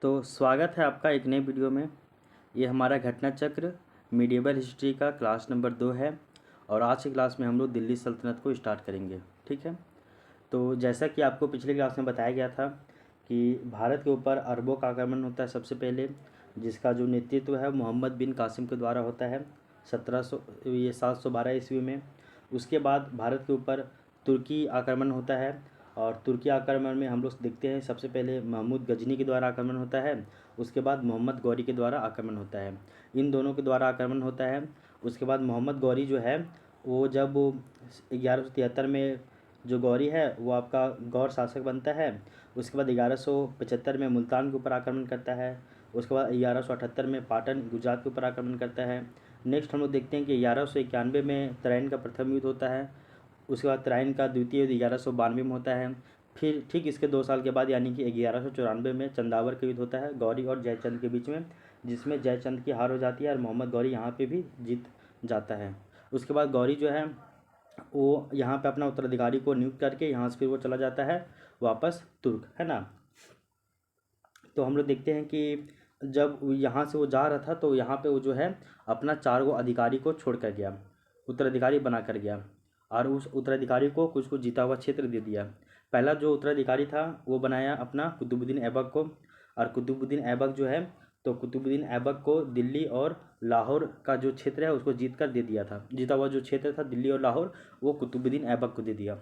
तो स्वागत है आपका एक नई वीडियो में। ये हमारा घटना चक्र मीडिएवल हिस्ट्री का क्लास नंबर 2 है और आज की क्लास में हम लोग दिल्ली सल्तनत को स्टार्ट करेंगे। ठीक है, तो जैसा कि आपको पिछले क्लास में बताया गया था कि भारत के ऊपर अरबों का आक्रमण होता है सबसे पहले, जिसका जो नेतृत्व है मोहम्मद बिन कासिम के द्वारा होता है 712 ईस्वी में। उसके बाद भारत के ऊपर तुर्की आक्रमण होता है और तुर्की आक्रमण में हम लोग देखते हैं सबसे पहले महमूद गजनी के द्वारा आक्रमण होता है, उसके बाद मोहम्मद गौरी के द्वारा आक्रमण होता है। इन दोनों के द्वारा आक्रमण होता है। उसके बाद मोहम्मद गौरी जो है वो जब 1173 में जो गौरी है वो आपका गौर शासक बनता है। उसके बाद 1175 में मुल्तान के ऊपर आक्रमण करता है। उसके बाद 1178 में पाटन गुजरात के ऊपर आक्रमण करता है। नेक्स्ट हम लोग देखते हैं कि 1191 में तराइन का प्रथम युद्ध होता है। उसके बाद तराइन का द्वितीय युद्ध 1192 में होता है। फिर ठीक इसके 2 साल के बाद यानी कि 1194 में चंदावर का युद्ध होता है गौरी और जयचंद के बीच में, जिसमें जयचंद की हार हो जाती है और मोहम्मद गौरी यहाँ पे भी जीत जाता है। उसके बाद गौरी जो है वो यहाँ पे अपना उत्तराधिकारी को नियुक्त करके यहाँ से फिर वो चला जाता है वापस तुर्क, है ना। तो हम लोग देखते हैं कि जब यहाँ से वो जा रहा था तो यहाँ पे वो जो है अपना 4 गो अधिकारी को छोड़ कर गया, उत्तराधिकारी बना कर गया और उस उत्तराधिकारी को कुछ कुछ जीता हुआ क्षेत्र दे दिया। पहला जो उत्तराधिकारी था वो बनाया अपना कुतुबुद्दीन ऐबक को, और कुतुबुद्दीन ऐबक जो है तो कुतुबुद्दीन ऐबक को दिल्ली और लाहौर का जो क्षेत्र है उसको जीत कर दे दिया था। जीता हुआ जो क्षेत्र था दिल्ली और लाहौर वो कुतुबुद्दीन ऐबक को दे दिया।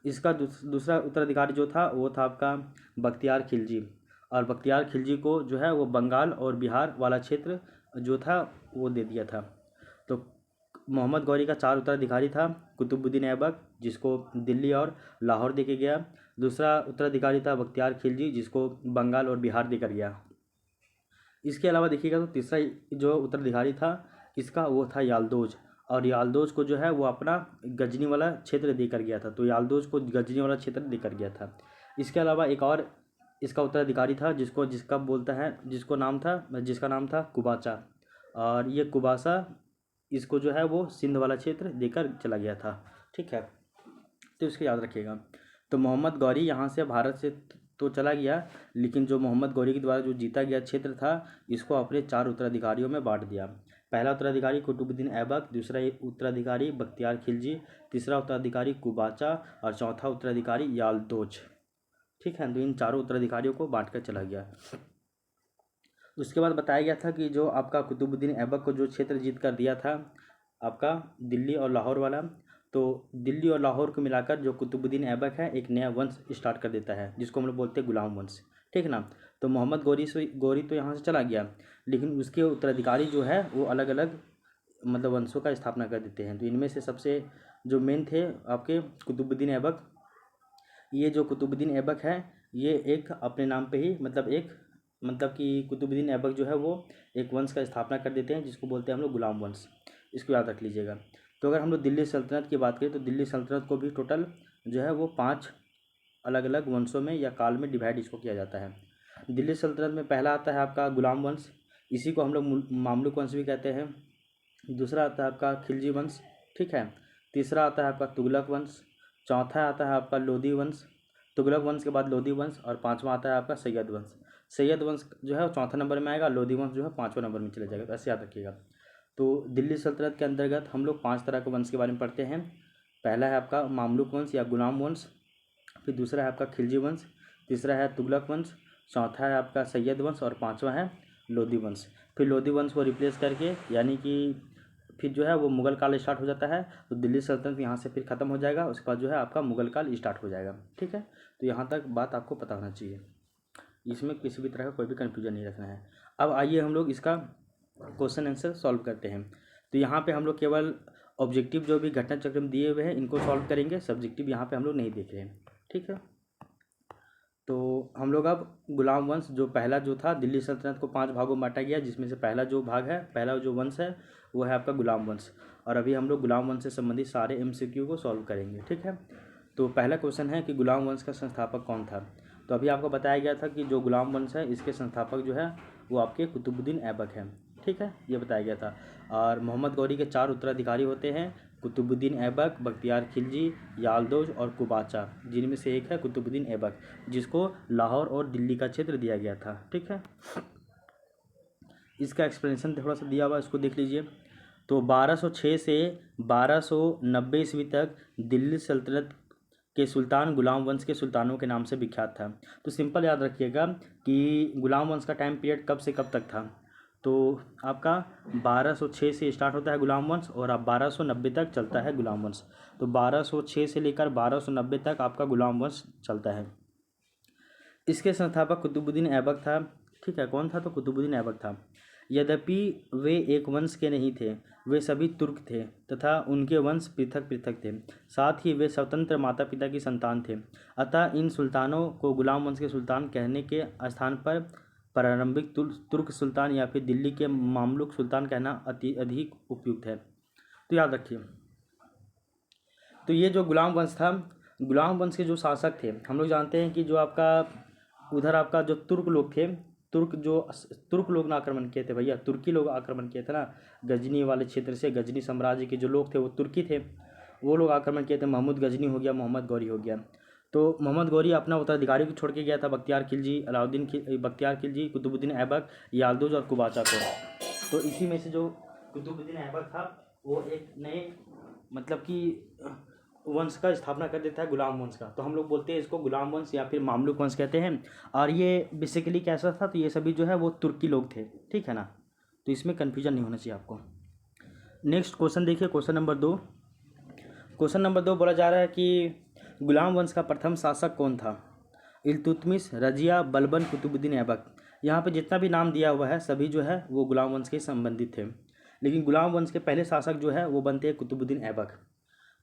इसका दूसरा उत्तराधिकारी जो था वो था आपका बख्तियार खिलजी, और बख्तियार खिलजी को जो है वो बंगाल और बिहार वाला क्षेत्र जो था वो दे दिया था। तो मोहम्मद गौरी का 4 उत्तराधिकारी था, कुतुबुद्दीन ऐबक जिसको दिल्ली और लाहौर दे के गया। दूसरा उत्तराधिकारी था बख्तियार खिलजी जिसको बंगाल और बिहार देकर गया। इसके अलावा देखिएगा तो तीसरा जो उत्तराधिकारी था इसका वो था यालदोज, और यालदोज को जो है वो अपना गजनी वाला क्षेत्र देकर गया था। तो यालदोज को गजनी वाला क्षेत्र देकर गया था। इसके अलावा एक और इसका उत्तराधिकारी था जिसका नाम था कुबाचा, और ये कुबासा इसको जो है वो सिंध वाला क्षेत्र देकर चला गया था। ठीक है, तो इसको याद रखिएगा। तो मोहम्मद गौरी यहाँ से भारत से तो चला गया, लेकिन जो मोहम्मद गौरी के द्वारा जो जीता गया क्षेत्र था इसको अपने 4 उत्तराधिकारियों में बांट दिया। पहला उत्तराधिकारी कुतुबुद्दीन ऐबक, दूसरा उत्तराधिकारी बख्तियार खिलजी, तीसरा उत्तराधिकारी कुबाचा और चौथा उत्तराधिकारी यालदोज। ठीक है, तो इन चारों उत्तराधिकारियों को बांट कर चला गया। उसके बाद बताया गया था कि जो आपका कुतुबुद्दीन ऐबक को जो क्षेत्र जीत कर दिया था आपका दिल्ली और लाहौर वाला, तो दिल्ली और लाहौर को मिलाकर जो कुतुबुद्दीन ऐबक है एक नया वंश स्टार्ट कर देता है जिसको हम लोग बोलते हैं गुलाम वंश। ठीक है ना। तो मोहम्मद गौरी तो यहाँ से चला गया, लेकिन उसके उत्तराधिकारी जो है वो अलग अलग मतलब वंशों का स्थापना कर देते हैं। तो इनमें से सबसे जो मेन थे आपके कुतुबुद्दीन ऐबक। ये जो कुतुबुद्दीन ऐबक है ये एक अपने नाम पे ही मतलब कि कुतुबुद्दीन ऐबक जो है वो एक वंश का स्थापना कर देते हैं जिसको बोलते हैं हम लोग गुलाम वंश। इसको याद रख लीजिएगा। तो अगर हम लोग दिल्ली सल्तनत की बात करें तो दिल्ली सल्तनत को भी टोटल जो है वो 5 अलग अलग वंशों में या काल में डिवाइड इसको किया जाता है। दिल्ली सल्तनत में पहला आता है आपका गुलाम वंश, इसी को हम लोग मामलुक वंश भी कहते हैं। दूसरा आता है आपका खिलजी वंश। ठीक है, तीसरा आता है आपका तुगलक वंश, चौथा आता है आपका लोधी वंश, तुगलक वंश के बाद लोधी वंश, और पांचवा आता है आपका सैयद वंश। सैयद वंश जो है वो चौथा नंबर में आएगा, लोधी वंश जो है 5वें नंबर में चले जाएगा। तो ऐसे याद रखिएगा। तो दिल्ली सल्तनत के अंतर्गत हम लोग 5 तरह के वंश के बारे में पढ़ते हैं। पहला है आपका मामलुक वंश या गुलाम वंश, फिर दूसरा है आपका खिलजी वंश, तीसरा है तुगलक वंश, चौथा है आपका सैयद वंश और पाँचवा है लोधी वंश। फिर लोधी वंश को रिप्लेस करके यानी कि फिर जो है वो मुगल काल स्टार्ट हो जाता है। तो दिल्ली सल्तनत यहाँ से फिर ख़त्म हो जाएगा, उसके बाद जो है आपका मुगल काल स्टार्ट हो जाएगा। ठीक है, तो यहाँ तक बात आपको पता होना चाहिए, इसमें किसी भी तरह का कोई भी कन्फ्यूजन नहीं रखना है। अब आइए हम लोग इसका क्वेश्चन आंसर सॉल्व करते हैं। तो यहाँ पे हम लोग केवल ऑब्जेक्टिव जो भी घटना चक्र में दिए हुए हैं इनको सॉल्व करेंगे, सब्जेक्टिव यहाँ पे हम लोग नहीं देख रहे हैं। ठीक है, तो हम लोग अब गुलाम वंश जो पहला जो था दिल्ली सल्तनत को 5 भागों में बांटा गया, जिसमें से पहला जो भाग है पहला जो वंश है वो है आपका गुलाम वंश। और अभी हम लोग गुलाम वंश से संबंधित सारे MCQ को सॉल्व करेंगे। ठीक है, तो पहला क्वेश्चन है कि गुलाम वंश का संस्थापक कौन था। तो अभी आपको बताया गया था कि जो गुलाम वंश है इसके संस्थापक जो है वो आपके कुतुबुद्दीन ऐबक हैं। ठीक है, ये बताया गया था। और मोहम्मद गौरी के 4 उत्तराधिकारी होते हैं। कुतुबुद्दीन ऐबक, बख्तियार खिलजी, यालदौज और कुबाचा, जिनमें से एक है कुतुबुद्दीन ऐबक, जिसको लाहौर और दिल्ली का क्षेत्र दिया गया था। ठीक है, इसका एक्सप्लेनेशन थोड़ा सा दिया हुआ, इसको देख लीजिए। तो 1206 से 1290 ईस्वी तक दिल्ली सल्तनत के सुल्तान गुलाम वंश के सुल्तानों के नाम से विख्यात था। तो सिंपल याद रखिएगा कि गुलाम वंश का टाइम पीरियड कब से कब तक था। तो आपका 1206 से स्टार्ट होता है गुलाम वंश और आप 1290 तक चलता है गुलाम वंश। तो 1206 से लेकर 1290 तक आपका गुलाम वंश चलता है। इसके संस्थापक कुतुबुद्दीन ऐबक था। ठीक है, कौन था? तो कुतुबुद्दीन ऐबक था। यद्यपि वे एक वंश के नहीं थे, वे सभी तुर्क थे तथा उनके वंश पृथक पृथक थे। साथ ही वे स्वतंत्र माता पिता की संतान थे। अतः इन सुल्तानों को गुलाम वंश के सुल्तान कहने के स्थान पर प्रारंभिक तुर्क सुल्तान या फिर दिल्ली के मामलुक सुल्तान कहना अधिक उपयुक्त है। तो याद रखिए, तो ये जो गुलाम वंश था, गुलाम वंश के जो शासक थे, हम लोग जानते हैं कि जो आपका उधर आपका जो तुर्क लोग थे, तुर्क लोग ने आक्रमण किए थे भैया, तुर्की लोग आक्रमण किए थे ना, गजनी वाले क्षेत्र से, गजनी साम्राज्य के जो लोग थे वो तुर्की थे, वो लोग आक्रमण किए थे। महमूद गजनी हो गया, मोहम्मद गौरी हो गया। तो मोहम्मद गौरी अपना उत्तराधिकारी को छोड़ के गया था बख्तियार खिलजी, बख्तियार खिलजी, कुतुबुद्दीन ऐबक, यालदौज और कुबाचा को। तो इसी में से जो कुतुबुद्दीन ऐबक था वो एक नए मतलब कि वंश का स्थापना कर देता है, गुलाम वंश का। तो हम लोग बोलते हैं इसको गुलाम वंश या फिर मामलुक वंश कहते हैं। और ये बेसिकली कैसा था? तो ये सभी जो है वो तुर्की लोग थे। ठीक है ना, तो इसमें कन्फ्यूजन नहीं होना चाहिए आपको। नेक्स्ट क्वेश्चन देखिए, क्वेश्चन नंबर 2। क्वेश्चन नंबर 2 बोला जा रहा है कि गुलाम वंश का प्रथम शासक कौन था? इल्तुतमिश, रजिया, बलबन, कुतुबुद्दीन ऐबक। यहाँ पे जितना भी नाम दिया हुआ है सभी जो है वो गुलाम वंश के संबंधित थे, लेकिन गुलाम वंश के पहले शासक जो है वो बनते हैं कुतुबुद्दीन ऐबक।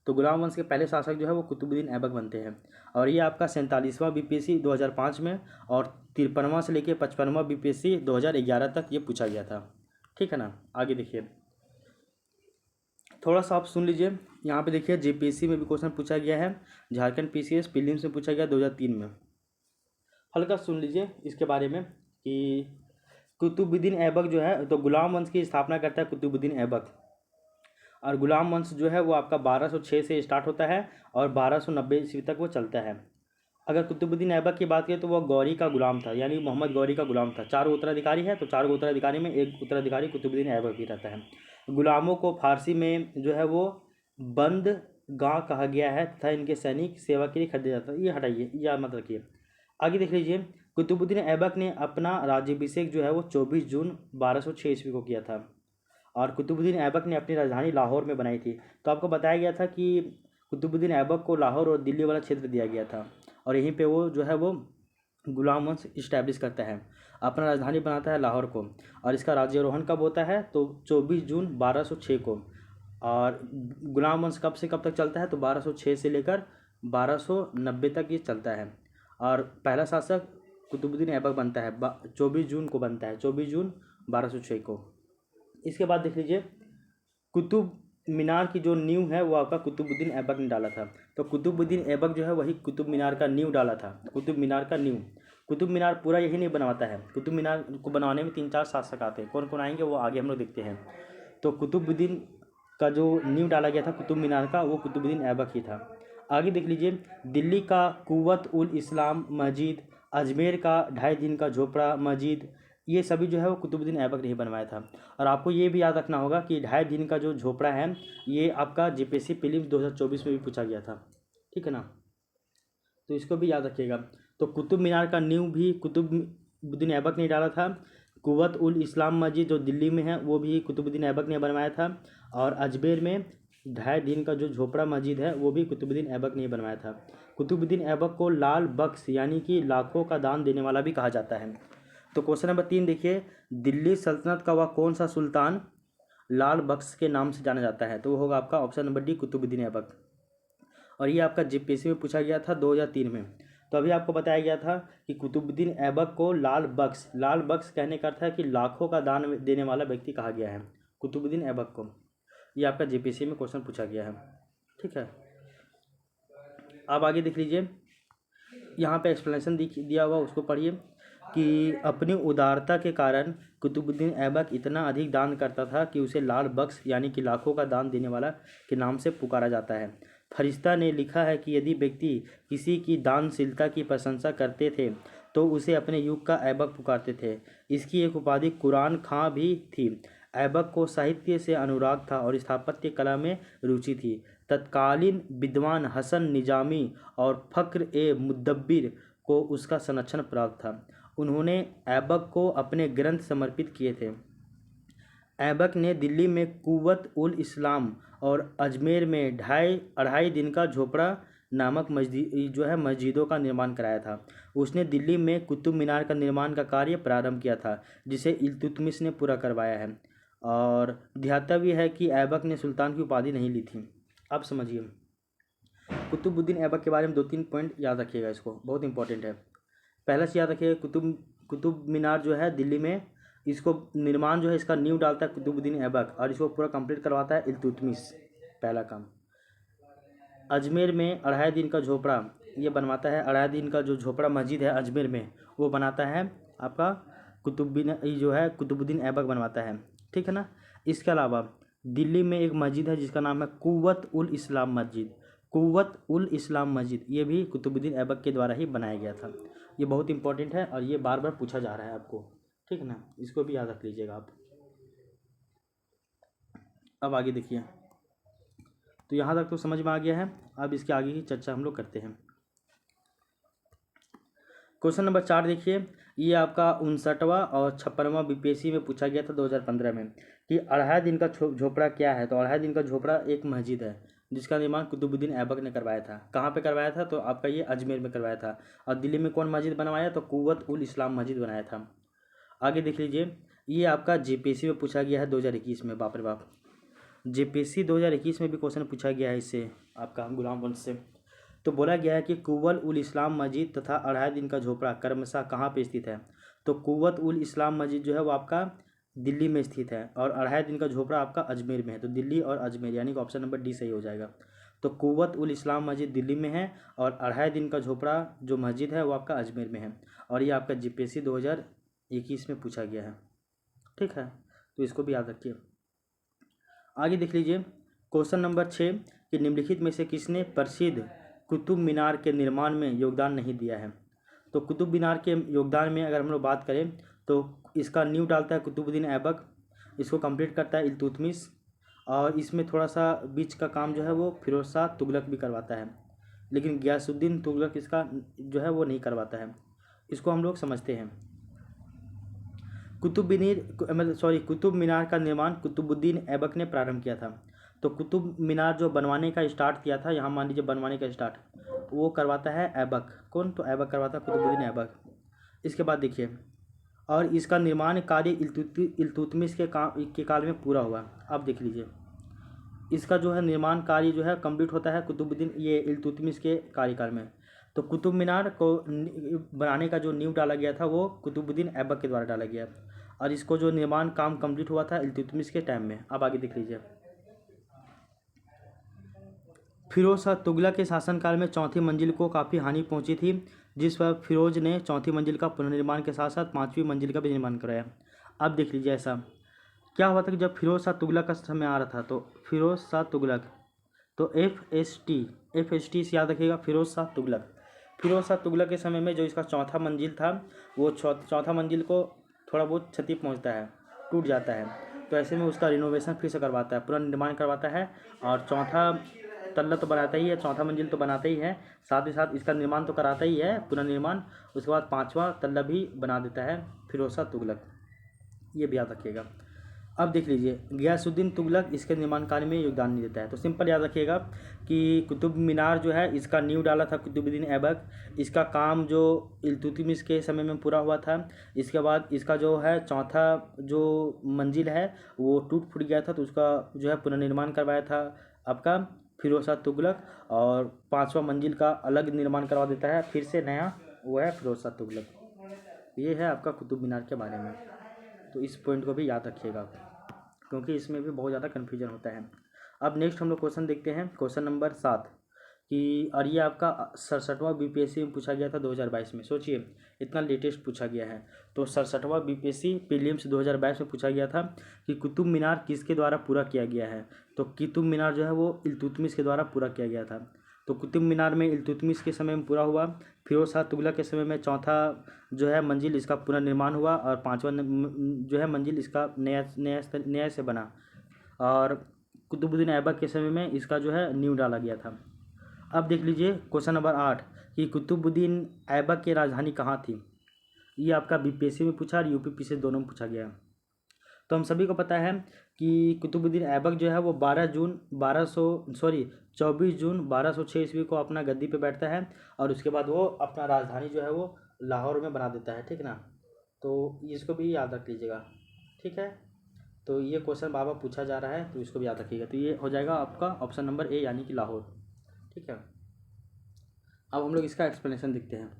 तो गुलाम वंश के पहले शासक जो है वो कुतुबुद्दीन ऐबक बनते हैं। और ये आपका 47वां बीपीएससी 2005 में और 53वां से लेकर 55वां बीपीएससी 2011 तक ये पूछा गया था। ठीक है ना, आगे देखिए, थोड़ा सा आप सुन लीजिए। यहाँ पे देखिए जेपीएससी में भी क्वेश्चन पूछा गया है, झारखंड पीसीएस प्रीलिम्स में पूछा गया 2003 में। हल्का सुन लीजिए इसके बारे में कि कुतुबुद्दीन ऐबक जो है, तो गुलाम वंश की स्थापना करता है कुतुबुद्दीन ऐबक। और गुलाम वंश जो है वो आपका 1206 से स्टार्ट होता है और 1290 ईस्वी तक वो चलता है। अगर कुतुबुद्दीन ऐबक की बात करें तो वह गौरी का गुलाम था, यानी मोहम्मद गौरी का गुलाम था। 4 उत्तराधिकारी है, तो 4 उत्तराधिकारी में एक उत्तराधिकारी कुतुबुद्दीन ऐबक भी रहता है। गुलामों को फारसी में जो है वो बंद गांव कहा गया है तथा इनके सैनिक सेवा के लिए खरीदे जाता है। ये हटाइए, या मत रखिए। आगे देख लीजिए, कुतुबुद्दीन ऐबक ने अपना राज्याभिषेक जो है वो 24 जून 1206 ईस्वी को किया था। और कुतुबुद्दीन ऐबक ने अपनी राजधानी लाहौर में बनाई थी। तो आपको बताया गया था कि कुतुबुद्दीन ऐबक को लाहौर और दिल्ली वाला क्षेत्र दिया गया था और यहीं पे वो जो है वो गुलाम वंश इस्टेब्लिश करता है, अपना राजधानी बनाता है लाहौर को। और इसका राज्यारोहण कब होता है? तो 24 जून 1206 को। और गुलाम वंश कब से कब तक चलता है? तो 1206 से लेकर 1290 तक ये चलता है। और पहला शासक कुतुबुद्दीन ऐबक बनता है, 24 जून को बनता है, 24 जून 1206 को। इसके बाद देख लीजिए, कुतुब मीनार की जो नींव है वो आपका कुतुबुद्दीन ऐबक ने डाला था। तो कुतुबुद्दीन ऐबक जो है वही कुतुब मीनार का नींव डाला था, कुतुब मीनार का नींव। कुतुब मीनार पूरा यही नहीं बनवाता है, कुतुब मीनार को बनवाने में 3-4 शासक आते हैं। कौन कौन आएंगे वो आगे हम लोग देखते हैं। तो कुतुबुद्दीन का जो नींव डाला गया था कुतुब मीनार का, वो कुतुबुद्दीन ऐबक ही था। आगे देख लीजिए, दिल्ली का कुव्वत उल इस्लाम मस्जिद, अजमेर का 2.5 दिन का झोपड़ा मस्जिद, ये सभी जो है वो कुतुबुद्दीन ऐबक ने ही बनवाया था। और आपको ये भी याद रखना होगा कि 2.5 दिन का जो झोपड़ा है ये आपका जेपीएससी प्रीलिम्स 2024 में भी पूछा गया था। ठीक है ना, तो इसको भी याद रखिएगा। तो कुतुब मीनार का नींव भी कुतुबुद्दीन ऐबक ने डाला था। कुव्वत उल इस्लाम मस्जिद जो दिल्ली में है वो भी कुतुबुद्दीन ऐबक ने बनवाया था। और अजमेर में 2.5 दिन का जो झोपड़ा मस्जिद है वो भी कुतुबुद्दीन ऐबक ने बनवाया था। कुतुबुद्दीन ऐबक को लाल बख्श यानी कि लाखों का दान देने वाला भी कहा जाता है। तो क्वेश्चन नंबर 3 देखिए, दिल्ली सल्तनत का वह कौन सा सुल्तान लाल बख्श के नाम से जाना जाता है? तो वो होगा आपका option number D, Qutubuddin Aibak. और ये आपका जेपीएससी में पूछा गया था 2003 में। तो अभी आपको बताया गया था कि कुतुबुद्दीन ऐबक को लाल बख्श कहने का अर्थ है कि लाखों का दान देने वाला व्यक्ति कहा गया है कुतुबुद्दीन ऐबक को। ये आपका जेपीएससी में क्वेश्चन पूछा गया है। ठीक है, अब आगे देख लीजिए, यहाँ पे एक्सप्लेनेशन दिया हुआ उसको पढ़िए। कि अपनी उदारता के कारण कुतुबुद्दीन ऐबक इतना अधिक दान करता था कि उसे लाल बख्श यानी कि लाखों का दान देने वाला के नाम से पुकारा जाता है। फरिश्ता ने लिखा है कि यदि व्यक्ति किसी की दानशीलता की प्रशंसा करते थे तो उसे अपने युग का ऐबक पुकारते थे। इसकी एक उपाधि कुरान खां भी थी। ऐबक को साहित्य से अनुराग था और स्थापत्य कला में रुचि थी। तत्कालीन विद्वान हसन निजामी और फ़ख्र ए मुदब्बिर को उसका संरक्षण प्राप्त था। उन्होंने ऐबक को अपने ग्रंथ समर्पित किए थे। ऐबक ने दिल्ली में कुव्वत उल इस्लाम और अजमेर में अढ़ाई दिन का झोपड़ा नामक मस्जिदों का निर्माण कराया था। उसने दिल्ली में कुतुब मीनार का निर्माण का कार्य प्रारंभ किया था, जिसे इल्तुतमिश ने पूरा करवाया है। और ध्यातव्य है कि ऐबक ने सुल्तान की उपाधि नहीं ली थी। अब समझिए कुतुबुद्दीन ऐबक के बारे में 2-3 पॉइंट याद रखिएगा, इसको बहुत इंपॉर्टेंट है। पहला से याद रखिएगा, कुतुब मीनार जो है दिल्ली में, इसको निर्माण जो है इसका नींव डालता है कुतुबुद्दीन ऐबक और इसको पूरा कंप्लीट करवाता है इल्तुतमिश, पहला काम। अजमेर में अढ़ाई दिन का झोपड़ा ये बनवाता है, अढ़ाई दिन का जो झोपड़ा मस्जिद है अजमेर में वो बनाता है आपका कुतुबुद्दीन ऐबक बनवाता है, ठीक है ना। इसके अलावा दिल्ली में एक मस्जिद है जिसका नाम है कुव्वत उल इस्लाम मस्जिद। कुव्वत उल इस्लाम मस्जिद ये भी कुतुबुद्दीन ऐबक के द्वारा ही बनाया गया था। ये बहुत इंपॉर्टेंट है और ये बार बार पूछा जा रहा है आपको, ठीक है ना, इसको भी याद रख लीजिएगा आप। अब आगे देखिए, तो यहाँ तक तो समझ में आ गया है। अब इसके आगे की चर्चा हम लोग करते हैं। क्वेश्चन नंबर 4 देखिए, ये आपका 59वां और 56वां बीपीएससी में पूछा गया था 2015 में कि अढ़ाई दिन का झोपड़ा क्या है। तो अढ़ाई दिन का झोपड़ा एक मस्जिद है जिसका निर्माण कुतुबुद्दीन ऐबक ने करवाया था। कहाँ पे करवाया था? तो आपका ये अजमेर में करवाया था। और दिल्ली में कौन मस्जिद बनवाया? तो कुव्वत उल इस्लाम मस्जिद बनाया था। आगे देख लीजिए, ये आपका जेपीएससी में पूछा गया है 2021 में। बाप रे बाप, जेपीएससी 2021 में भी क्वेश्चन पूछा गया है इससे, आपका गुलाम वंश से। तो बोला गया है कि कुव्वत उल इस्लाम मस्जिद तथा अढ़ाई दिन का झोपड़ा क्रमशः कहाँ पे स्थित है? तो कुव्वत उल इस्लाम मस्जिद जो है वो आपका दिल्ली में स्थित है और अढ़ाई दिन का झोपड़ा आपका अजमेर में है। तो दिल्ली और अजमेर यानी कि ऑप्शन नंबर डी सही हो जाएगा। तो कुव्वत उल इस्लाम मस्जिद दिल्ली में है और अढ़ाई दिन का झोपड़ा जो मस्जिद है वो आपका अजमेर में है। और ये आपका जेपीएससी 2021 में पूछा गया है, ठीक है, तो इसको भी याद रखिए। आगे देख लीजिए, क्वेश्चन नंबर 6 कि निम्नलिखित में से किसने प्रसिद्ध कुतुब मीनार के निर्माण में योगदान नहीं दिया है? तो कुतुब मीनार के योगदान में अगर हम लोग बात करें तो इसका नींव डालता है कुतुबुद्दीन ऐबक, इसको कंप्लीट करता है इल्तुतमिश, और इसमें थोड़ा सा बीच का काम जो है वो फिरोज शाह तुगलक भी करवाता है, लेकिन गयासुद्दीन तुगलक इसका जो है वो नहीं करवाता है। इसको हम लोग समझते हैं। कुतुब मीनार का निर्माण कुतुबुद्दीन ऐबक ने प्रारंभ किया था। तो कुतुब मीनार जो बनवाने का स्टार्ट किया था, यहाँ मान लीजिए बनवाने का स्टार्ट वो करवाता है ऐबक। कौन? तो ऐबक करवाता है, कुतुबुद्दीन ऐबक। इसके बाद देखिए, और इसका निर्माण कार्य इल्तुतमिश के काल में पूरा हुआ। अब देख लीजिए, इसका जो है निर्माण कार्य जो है कंप्लीट होता है इल्तुतमिश के कार्यकाल में। तो कुतुब मीनार को बनाने का जो नींव डाला गया था वो कुतुबुद्दीन ऐबक के द्वारा डाला गया और इसको जो निर्माण काम कंप्लीट हुआ था इल्तुतमिश के टाइम में। अब आगे देख लीजिए, फिरोज शाह तुगलक के शासनकाल में चौथी मंजिल को काफ़ी हानि पहुंची थी, जिस पर फिरोज ने चौथी मंजिल का पुनर्निर्माण के साथ साथ पाँचवीं मंजिल का भी निर्माण कराया। अब देख लीजिए, ऐसा क्या हुआ था कि जब फिरोज शाह तुगलक का समय आ रहा था तो फिरोज शाह तुगलक, तो एफ एस टी से याद रखिएगा, फिरोज शाह तुगलक के समय में जो इसका चौथा मंजिल था वो चौथा मंजिल को थोड़ा बहुत क्षति पहुंचता है, टूट जाता है। तो ऐसे में उसका रिनोवेशन फिर से करवाता है, पुनर्निर्माण करवाता है और चौथा तल्ला तो बनाता ही है, चौथा मंजिल तो बनाता ही है, साथ ही साथ इसका निर्माण तो कराता ही है पुनर्निर्माण। उसके बाद पाँचवा तल्ला भी बना देता है फिरोज शाह तुगलक, ये भी याद रखिएगा। अब देख लीजिए, गयासुद्दीन तुगलक इसके निर्माण कार्य में योगदान नहीं देता है। तो सिंपल याद रखिएगा कि कुतुब मीनार जो है इसका नींव डाला था कुतुबुद्दीन ऐबक। इसका काम जो इल्तुतमिश के समय में पूरा हुआ था। इसके बाद इसका जो है चौथा जो मंजिल है वो टूट फूट गया था, तो उसका जो है पुनर्निर्माण करवाया था आपका फिरोज शाह तुगलक, और पाँचवा मंजिल का अलग निर्माण करवा देता है फिर से नया, वो है फिरोज शाह तुगलक। ये है आपका कुतुब मीनार के बारे में, तो इस पॉइंट को भी याद रखिएगा क्योंकि इसमें भी बहुत ज़्यादा कन्फ्यूजन होता है। अब नेक्स्ट हम लोग क्वेश्चन देखते हैं, क्वेश्चन नंबर 7 कि और ये आपका 67वां बीपीएससी में पूछा गया था 2022 में। सोचिए इतना लेटेस्ट पूछा गया है। तो 67वां बीपीएससी प्रीलिम्स 2022 में पूछा गया था कि कुतुब मीनार किसके द्वारा पूरा किया गया है। तो कुतुब मीनार जो है वो इल्तुतमिश के द्वारा पूरा किया गया था। तो कुतुब मीनार में इल्तुतमिश के समय में पूरा हुआ। फिरोज शाह तुगलक के समय में चौथा जो है मंजिल इसका पुनर्निर्माण हुआ और पाँचवा जो है मंजिल इसका नया से बना। और कुतुबुद्दीन ऐबक के समय में इसका जो है नींव डाला गया था। अब देख लीजिए क्वेश्चन नंबर 8 कि कुतुबुद्दीन ऐबक की राजधानी कहाँ थी। ये आपका बीपीएससी में पूछा और यूपीपीएससी दोनों में पूछा गया। तो हम सभी को पता है कि कुतुबुद्दीन ऐबक जो है वो 24 जून 1206 ईस्वी को अपना गद्दी पे बैठता है और उसके बाद वो अपना राजधानी जो है वो लाहौर में बना देता है, ठीक ना। तो इसको भी याद रख लीजिएगा, ठीक है। तो ये क्वेश्चन बाबा पूछा जा रहा है तो इसको भी याद रखिएगा। तो ये हो जाएगा आपका ऑप्शन नंबर ए यानी कि लाहौर, ठीक है। अब हम लोग इसका एक्सप्लेनेशन देखते हैं।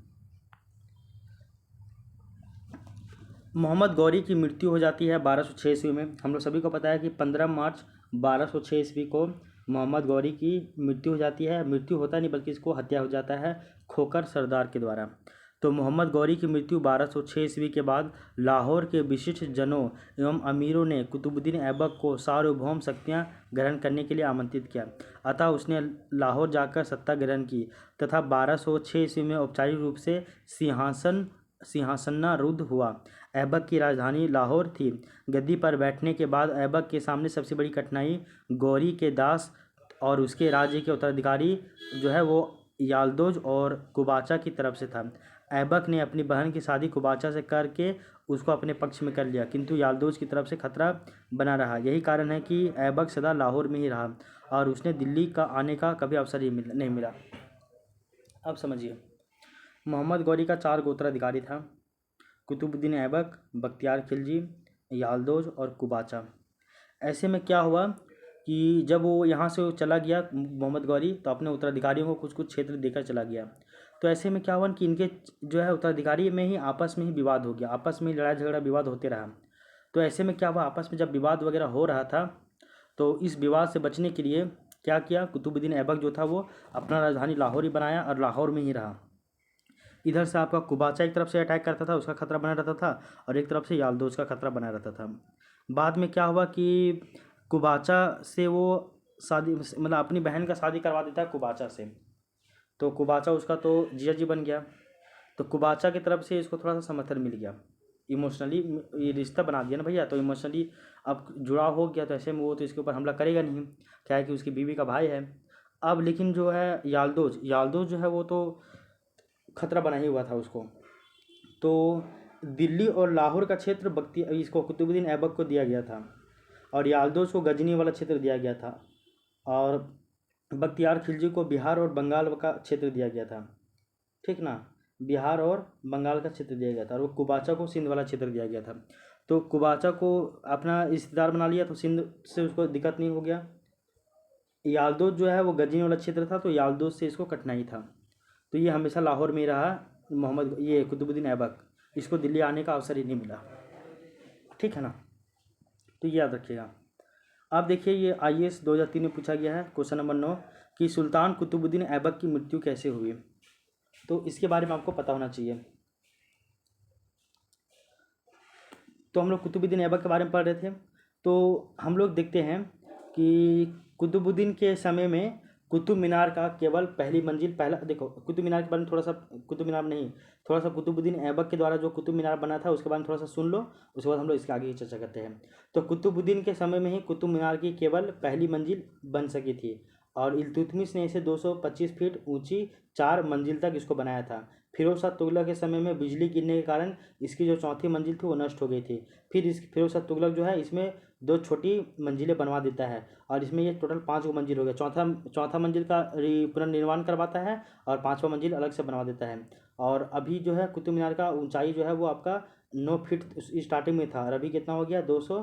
मोहम्मद गौरी की मृत्यु हो जाती है 1206 ईस्वी में। हम लोग सभी को पता है कि 15 मार्च 1206 ईस्वी को मोहम्मद गौरी की मृत्यु हो जाती है। मृत्यु होता नहीं बल्कि इसको हत्या हो जाता है खोकर सरदार के द्वारा। तो मोहम्मद गौरी की मृत्यु 1206 ईस्वी के बाद लाहौर के विशिष्ट जनों एवं अमीरों ने कुतुबुद्दीन ऐबक को सार्वभौम शक्तियाँ ग्रहण करने के लिए आमंत्रित किया। अतः उसने लाहौर जाकर सत्ता ग्रहण की तथा 1206 ईस्वी में औपचारिक रूप से सिंहासनारूढ़ हुआ। ऐबक की राजधानी लाहौर थी। गद्दी पर बैठने के बाद ऐबक के सामने सबसे बड़ी कठिनाई गौरी के दास और उसके राज्य के उत्तराधिकारी जो है वो याल्दोज और कुबाचा की तरफ से था। ऐबक ने अपनी बहन की शादी कुबाचा से करके उसको अपने पक्ष में कर लिया, किंतु याल्दोज की तरफ से खतरा बना रहा। यही कारण है कि ऐबक सदा लाहौर में ही रहा और उसने दिल्ली का आने का कभी अवसर ही नहीं मिला। अब समझिए, मोहम्मद गौरी का 4 उत्तराधिकारी था, कुतुबुद्दीन ऐबक, बख्तियार खिलजी, याल्दोज और कुबाचा। ऐसे में क्या हुआ कि जब वो यहाँ से चला गया मोहम्मद गौरी तो अपने उत्तराधिकारियों को कुछ कुछ क्षेत्र देकर चला गया। तो ऐसे में क्या हुआ कि इनके जो है उत्तराधिकारी में ही आपस में ही विवाद हो गया, आपस में ही लड़ाई झगड़ा विवाद होते रहा। तो ऐसे में क्या हुआ, आपस में जब विवाद वगैरह हो रहा था तो इस विवाद से बचने के लिए क्या किया, कुतुबुद्दीन ऐबक जो था वो अपना राजधानी लाहौर ही बनाया और लाहौर में ही रहा। इधर से आपका कुबाचा एक तरफ से अटैक करता था, उसका खतरा बना रहता था, और एक तरफ से याल्दोज का खतरा बना रहता था। बाद में क्या हुआ कि कुबाचा से वो शादी मतलब अपनी बहन का शादी करवा देता है कुबाचा से। तो कुबाचा उसका तो जिया जी बन गया। तो कुबाचा की तरफ से इसको थोड़ा सा समर्थन मिल गया, इमोशनली ये रिश्ता बना दिया ना भैया, तो इमोशनली अब जुड़ाव हो गया। तो ऐसे में वो तो इसके ऊपर हमला करेगा नहीं, क्या है कि उसकी बीवी का भाई है। अब लेकिन जो है याल्दोज जो है वो तो खतरा बना ही हुआ था उसको। तो दिल्ली और लाहौर का क्षेत्र इसको कुतुबुद्दीन ऐबक को दिया गया था और याल्दोज को गजनी वाला क्षेत्र दिया गया था और बख्तियार खिलजी को बिहार और बंगाल का क्षेत्र दिया गया था, ठीक ना। बिहार और बंगाल का क्षेत्र दिया गया था और वो कुबाचा को सिंध वाला क्षेत्र दिया गया था। तो कुबाचा को अपना रिश्तेदार बना लिया तो सिंध से उसको दिक्कत नहीं हो गया। याल्दोज जो है वो गजनी वाला क्षेत्र था तो याल्दोज से इसको कठिनाई था। तो ये हमेशा लाहौर में ही रहा ये कुतुबुद्दीन ऐबक, इसको दिल्ली आने का अवसर ही नहीं मिला, ठीक है ना। तो ये याद रखिएगा। अब देखिए ये IAS 2003 में पूछा गया है क्वेश्चन नंबर 9 कि सुल्तान कुतुबुद्दीन ऐबक की मृत्यु कैसे हुई। तो इसके बारे में आपको पता होना चाहिए। तो हम लोग कुतुबुद्दीन ऐबक के बारे में पढ़ रहे थे। तो हम लोग देखते हैं कि कुतुबुद्दीन के समय में कुतुब मीनार का केवल पहला देखो कुतुब मीनार के बारे में थोड़ा सा, कुतुब मीनार नहीं थोड़ा सा कुतुबुद्दीन ऐबक के द्वारा जो कुतुब मीनार बना था उसके बारे में थोड़ा सा सुन लो, उसके बाद हम लोग इसके आगे की चर्चा करते हैं। तो कुतुबुद्दीन के समय में ही कुतुब मीनार की केवल पहली मंजिल बन सकी थी और इल्तुतमिश ने इसे 225 फीट ऊंची 4 मंजिल तक इसको बनाया था। फिरोज शाह तुगलक के समय में बिजली गिरने के कारण इसकी जो चौथी मंजिल थी वो नष्ट हो गई थी। फिर फिरोज शाह तुगलक जो है इसमें 2 छोटी मंजिलें बनवा देता है और इसमें ये टोटल 5 मंजिल हो गया। चौथा मंजिल का पुनर्निर्माण करवाता है और 5वां मंजिल अलग से बनवा देता है। और अभी जो है कुतुब मीनार का ऊंचाई जो है वो आपका 9 फीट स्टार्टिंग में था और अभी कितना हो गया 200,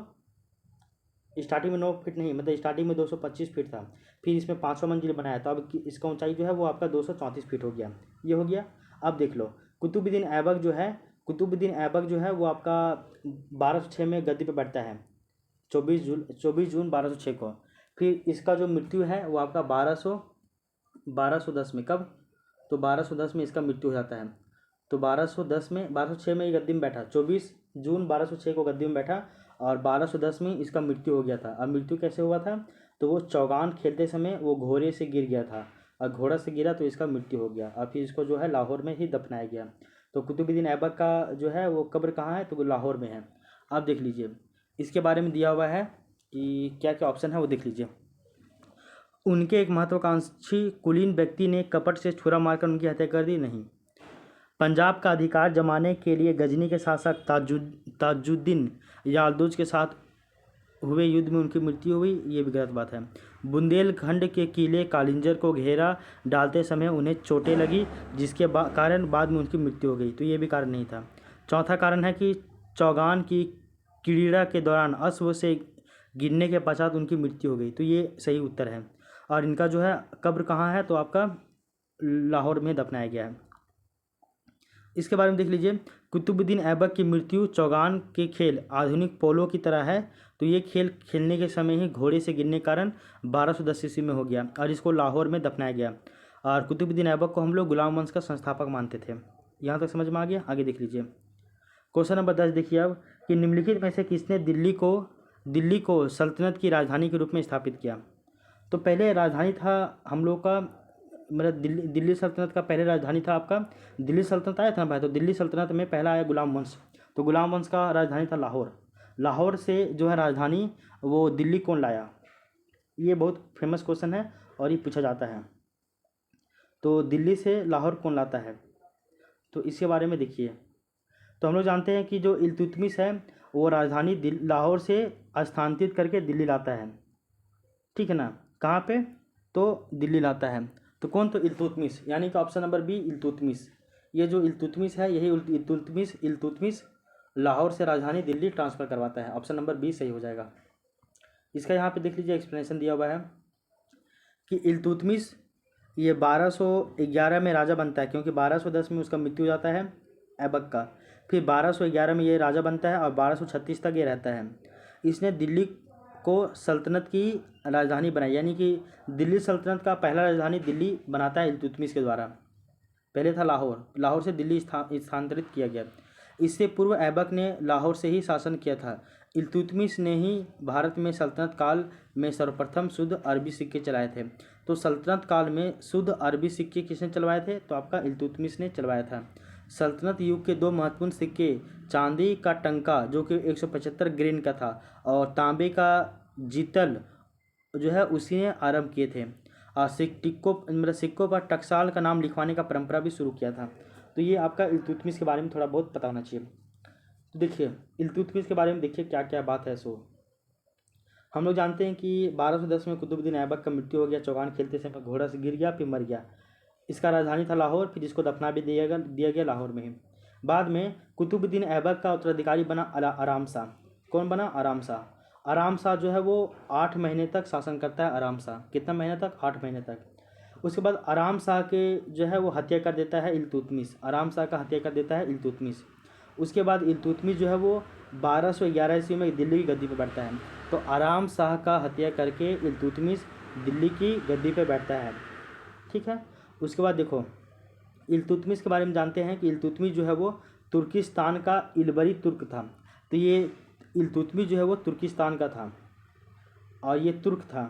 स्टार्टिंग में 9 फीट नहीं मतलब स्टार्टिंग में 225 फीट था। फिर इसमें 5वां मंजिल बनाया तो अब इसका ऊंचाई जो है वो आपका 234 फीट हो गया। ये हो गया। अब देख लो कुतुबुद्दीन ऐबक जो है वो आपका 1206 में गद्दी पे बैठता है 24 जून 1206 को। फिर इसका जो मृत्यु है वो आपका 1210 में। कब? तो 1210 में इसका मृत्यु हो जाता है। तो 1210 में, 1206 में ये गद्दी में बैठा, 24 जून 1206 को गद्दी में बैठा और 1210 में इसका मृत्यु हो गया था। अब मृत्यु कैसे हुआ था? तो वो चौगान खेलते समय वो घोड़े से गिर गया था और घोड़ा से गिरा तो इसका मृत्यु हो गया और फिर इसको जो है लाहौर में ही दफनाया गया। तो कुतुबुद्दीन ऐबक का जो है वो कब्र कहाँ है? तो वो लाहौर में है। आप देख लीजिए, इसके बारे में दिया हुआ है कि क्या क्या ऑप्शन है वो देख लीजिए। उनके एक महत्वाकांक्षी कुलीन व्यक्ति ने कपट से छुरा मारकर उनकी हत्या कर दी? नहीं। पंजाब का अधिकार जमाने के लिए गजनी के शासक ताजुद्दीन यालदुज के साथ हुए युद्ध में उनकी मृत्यु हुई? ये भी गलत बात है। बुंदेलखंड के किले कालिंजर को घेरा डालते समय उन्हें चोटें लगी जिसके कारण बाद में उनकी मृत्यु हो गई? तो ये भी कारण नहीं था। चौथा कारण है कि चौगान की क्रीड़ा के दौरान अश्व से गिरने के पश्चात उनकी मृत्यु हो गई। तो ये सही उत्तर है और इनका जो है कब्र कहाँ है? तो आपका लाहौर में दफनाया गया है। इसके बारे में देख लीजिए, कुतुबुद्दीन ऐबक की मृत्यु चौगान के खेल आधुनिक पोलो की तरह है। तो ये खेल खेलने के समय ही घोड़े से गिरने के कारण 1210 ईस्वी में हो गया और इसको लाहौर में दफनाया गया। और कुतुबुद्दीन ऐबक को हम लोग गुलाम वंश का संस्थापक मानते थे। यहाँ तक समझ में आ गया? आगे देख लीजिए, क्वेश्चन नंबर 10 देखिए अब कि निम्नलिखित में से किसने दिल्ली को सल्तनत की राजधानी के रूप में स्थापित किया? तो पहले राजधानी था हम लोग का, मतलब दिल्ली सल्तनत का पहले राजधानी था आपका दिल्ली सल्तनत आया था ना भाई। तो दिल्ली सल्तनत में पहला आया गुलाम वंश। तो गुलाम वंश का राजधानी था लाहौर। लाहौर से जो है राजधानी वो दिल्ली कौन लाया? ये बहुत फेमस क्वेश्चन है और ये पूछा जाता है। तो दिल्ली से लाहौर कौन लाता है? तो इसके बारे में देखिए। तो हम लोग जानते हैं कि जो इल्तुतमिश है वो राजधानी लाहौर से स्थानांतरित करके दिल्ली लाता है, ठीक है ना। कहाँ पे? तो दिल्ली लाता है। तो कौन? तो इल्तुतमिश, यानी कि ऑप्शन नंबर बी इल्तुतमिश। ये जो इल्तुतमिश है यही इल्तुतमिश लाहौर से राजधानी दिल्ली ट्रांसफ़र करवाता है। ऑप्शन नंबर बी सही हो जाएगा। इसका यहाँ पे देख लीजिए एक्सप्लेनेशन दिया हुआ है कि इल्तुतमिश ये 1211 में राजा बनता है, क्योंकि 1210 में उसका मृत्यु हो जाता है ऐबक का। फिर 1211 में ये राजा बनता है और 1236 तक ये रहता है। इसने दिल्ली को सल्तनत की राजधानी बनाई, यानी कि दिल्ली सल्तनत का पहला राजधानी दिल्ली बनाता है इल्तुतमिश के द्वारा। पहले था लाहौर, लाहौर से दिल्ली स्थानांतरित किया गया। इससे पूर्व ऐबक ने लाहौर से ही शासन किया था। इल्तुतमिश ने ही भारत में सल्तनत काल में सर्वप्रथम शुद्ध अरबी सिक्के चलाए थे। तो सल्तनत काल में शुद्ध अरबी सिक्के किसने चलवाए थे? तो आपका इल्तुतमिश ने चलवाया था। सल्तनत युग के दो महत्वपूर्ण सिक्के, चांदी का टंका जो कि 175 ग्रेन का था और तांबे का जीतल जो है उसी ने आरंभ किए थे। और सिक्कों पर टकसाल का नाम लिखवाने का परंपरा भी शुरू किया था। तो ये आपका इल्तुतमिश के बारे में थोड़ा बहुत पता होना चाहिए। तो देखिए इल्तुतमिश के बारे में देखिए क्या क्या बात है। सो हम लोग जानते हैं कि 1210 में कुतुबुद्दीन ऐबक का मृत्यु हो गया। चौगान खेलते समय घोड़ा से गिर गया फिर मर गया। इसका राजधानी था लाहौर, फिर इसको दफना भी दिया गया लाहौर में ही। बाद में कुतुबुद्दीन ऐबक का उत्तराधिकारी बना आराम शाह। कौन बना? आराम शाह। आराम शाह जो है वो 8 महीने तक शासन करता है। आराम शाह कितना महीने तक? 8 महीने तक। उसके बाद आराम शाह के जो है वो हत्या कर देता है इल्तुतमिश। आराम शाह का हत्या कर देता है इल्तुतमिश। उसके बाद इल्तुतमिश जो है वो 1211 ईस्वी में दिल्ली की गद्दी पर बैठता है। तो आराम शाह का हत्या करके इल्तुतमिश दिल्ली की गद्दी पर बैठता है, ठीक है। उसके बाद देखो इल्तुतमिश के बारे में जानते हैं कि इल्तुतमिश जो है वो तुर्किस्तान का इलबरी तुर्क था। तो ये इल्तुतमिश जो है वो तुर्किस्तान का था और ये तुर्क था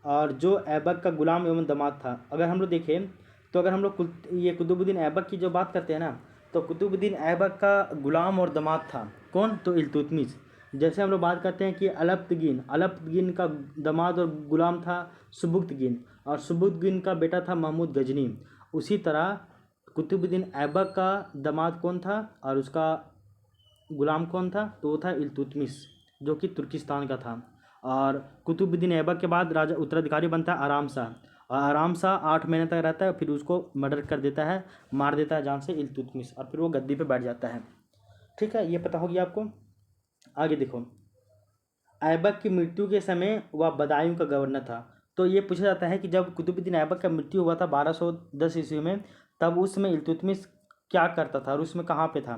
और जो ऐबक का गुलाम एवं दामाद था। अगर हम लोग देखें तो अगर हम लोग ये कुतुबुद्दीन ऐबक की जो बात करते हैं ना, तो कुतुबुद्दीन ऐबक का गुलाम और दामाद था कौन? तो इल्तुतमिश। जैसे हम लोग बात करते हैं कि अलप्तगिन का दामाद और गुलाम था सुबुक्तगिन और सुबुक्तगिन का बेटा था महमूद गजनी। उसी तरह कुतुबुद्दीन ऐबक का दामाद कौन था और उसका गुलाम कौन था? तो वो था इल्तुतमिश जो कि तुर्किस्तान का था। और कुतुबुद्दीन ऐबक के बाद राजा उत्तराधिकारी बनता है आराम शाह और आराम शाह 8 महीने तक रहता है फिर उसको मर्डर कर देता है, मार देता है जान से इल्तुतमिश और फिर वो गद्दी पे बैठ जाता है, ठीक है। ये पता होगी आपको। आगे देखो ऐबक की मृत्यु के समय वह बदायूं का गवर्नर था। तो ये पूछा जाता है कि जब कुतुबुद्दीन ऐबक का मृत्यु हुआ था 1210 ईस्वी में, तब उस समय इल्तुतमिश क्या करता था और उसमें कहाँ पे था?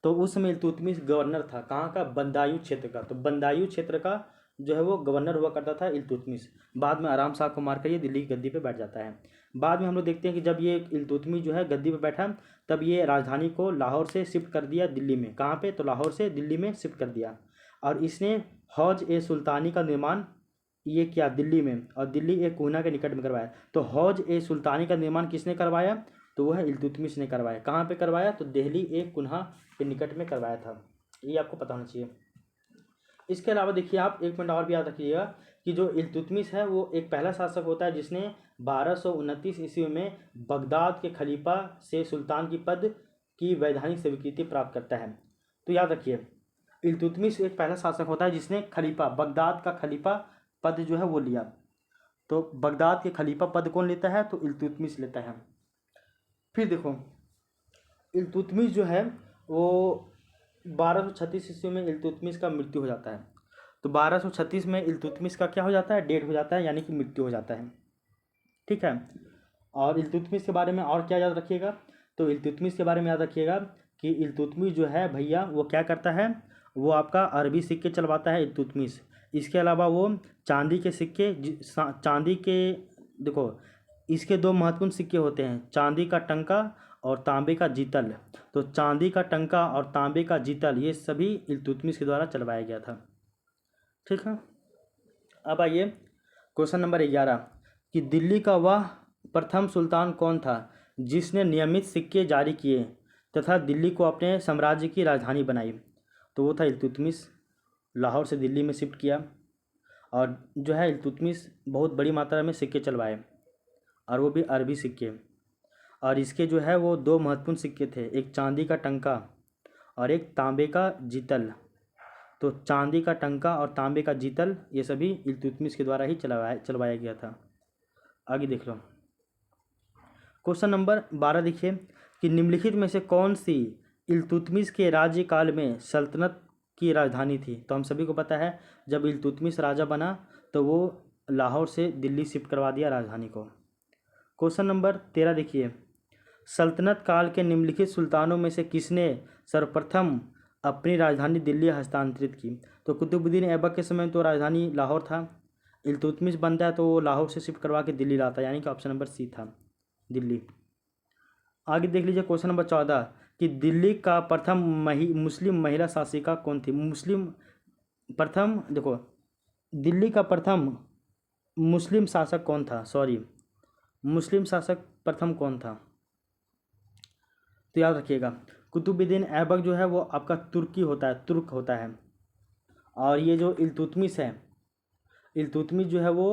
तो उस समय इल्तुतमिश गवर्नर था। कहाँ का? बदायूं क्षेत्र का। तो बदायूं क्षेत्र का जो है वो गवर्नर हुआ करता था इल्तुतमिश। बाद में आराम शाह को मारकर ये दिल्ली की गद्दी पे बैठ जाता है। बाद में हम लोग देखते हैं कि जब ये इल्तुतमिश जो है गद्दी पे बैठा, तब ये राजधानी को लाहौर से शिफ्ट कर दिया दिल्ली में। कहाँ पे? तो लाहौर से दिल्ली में शिफ्ट कर दिया। और इसने हौज ए सुल्तानी का निर्माण ये किया दिल्ली में, और दिल्ली एक कोहिना के निकट में करवाया। तो हौज ए सुल्तानी का निर्माण किसने करवाया? तो वह इल्तुतमिश ने करवाया। कहाँ पे करवाया? तो दिल्ली एक कुन्हा के निकट में करवाया था। ये आपको पता होना चाहिए। इसके अलावा देखिए आप एक मिनट और भी याद रखिएगा कि जो इल्तुतमिश है वो एक पहला शासक होता है जिसने 1229 ईस्वी में बगदाद के खलीफा से सुल्तान की पद की वैधानिक स्वीकृति प्राप्त करता है। तो याद रखिए, इल्तुतमिश एक पहला शासक होता है जिसने खलीफा, बगदाद का खलीफा पद जो है वो लिया। तो बगदाद के खलीफा पद कौन लेता है? तो इल्तुतमिश लेता है। फिर देखो, इल्तुतमिश जो है वो 1236 ईस्वी में इल्तुतमिश का मृत्यु हो जाता है। तो 1236 में इल्तुतमिश का क्या हो जाता है? डेथ हो जाता है, यानी कि मृत्यु हो जाता है। ठीक है। और इल्तुतमिश के बारे में और क्या याद रखिएगा? तो इल्तुतमिश के बारे में याद रखिएगा कि इल्तुतमिश जो है भैया वो क्या करता है? वो आपका अरबी सिक्के चलवाता है इल्तुतमिश। इसके अलावा वो चांदी के सिक्के, चांदी के, देखो इसके दो महत्वपूर्ण सिक्के होते हैं, चांदी का टंका और तांबे का जीतल। तो चांदी का टंका और तांबे का जीतल ये सभी इल्तुतमिश के द्वारा चलवाया गया था। ठीक है। अब आइए क्वेश्चन नंबर 11 कि दिल्ली का वह प्रथम सुल्तान कौन था जिसने नियमित सिक्के जारी किए तथा दिल्ली को अपने साम्राज्य की राजधानी बनाई? तो वो था इल्तुतमिश। लाहौर से दिल्ली में शिफ्ट किया, और जो है इल्तुतमिश बहुत बड़ी मात्रा में सिक्के चलवाए, और वो भी अरबी सिक्के। और इसके जो है वो दो महत्वपूर्ण सिक्के थे, एक चांदी का टंका और एक तांबे का जीतल। तो चांदी का टंका और तांबे का जीतल ये सभी इल्तुतमिश के द्वारा ही चलवाया गया था। आगे देख लो क्वेश्चन नंबर 12 देखिए कि निम्नलिखित में से कौन सी इल्तुतमिश के राज्यकाल में सल्तनत की राजधानी थी? तो हम सभी को पता है जब इल्तुतमिश राजा बना तो वो लाहौर से दिल्ली शिफ्ट करवा दिया राजधानी को। क्वेश्चन नंबर 13 देखिए, सल्तनत काल के निम्नलिखित सुल्तानों में से किसने सर्वप्रथम अपनी राजधानी दिल्ली हस्तांतरित की? तो कुतुबुद्दीन ऐबक के समय तो राजधानी लाहौर था, इल्तुतमिश बनता है तो वो लाहौर से शिफ्ट करवा के दिल्ली लाता है, यानी कि ऑप्शन नंबर सी था, दिल्ली। आगे देख लीजिए क्वेश्चन नंबर 14 कि दिल्ली का प्रथम मुस्लिम महिला शासिका कौन थी? देखो दिल्ली का प्रथम मुस्लिम शासक कौन था? मुस्लिम शासक प्रथम कौन था? तो याद रखिएगा कुतुबुद्दीन ऐबक जो है वो आपका तुर्क होता है। और ये जो इल्तुतमिश है, इल्तुतमिश जो है वो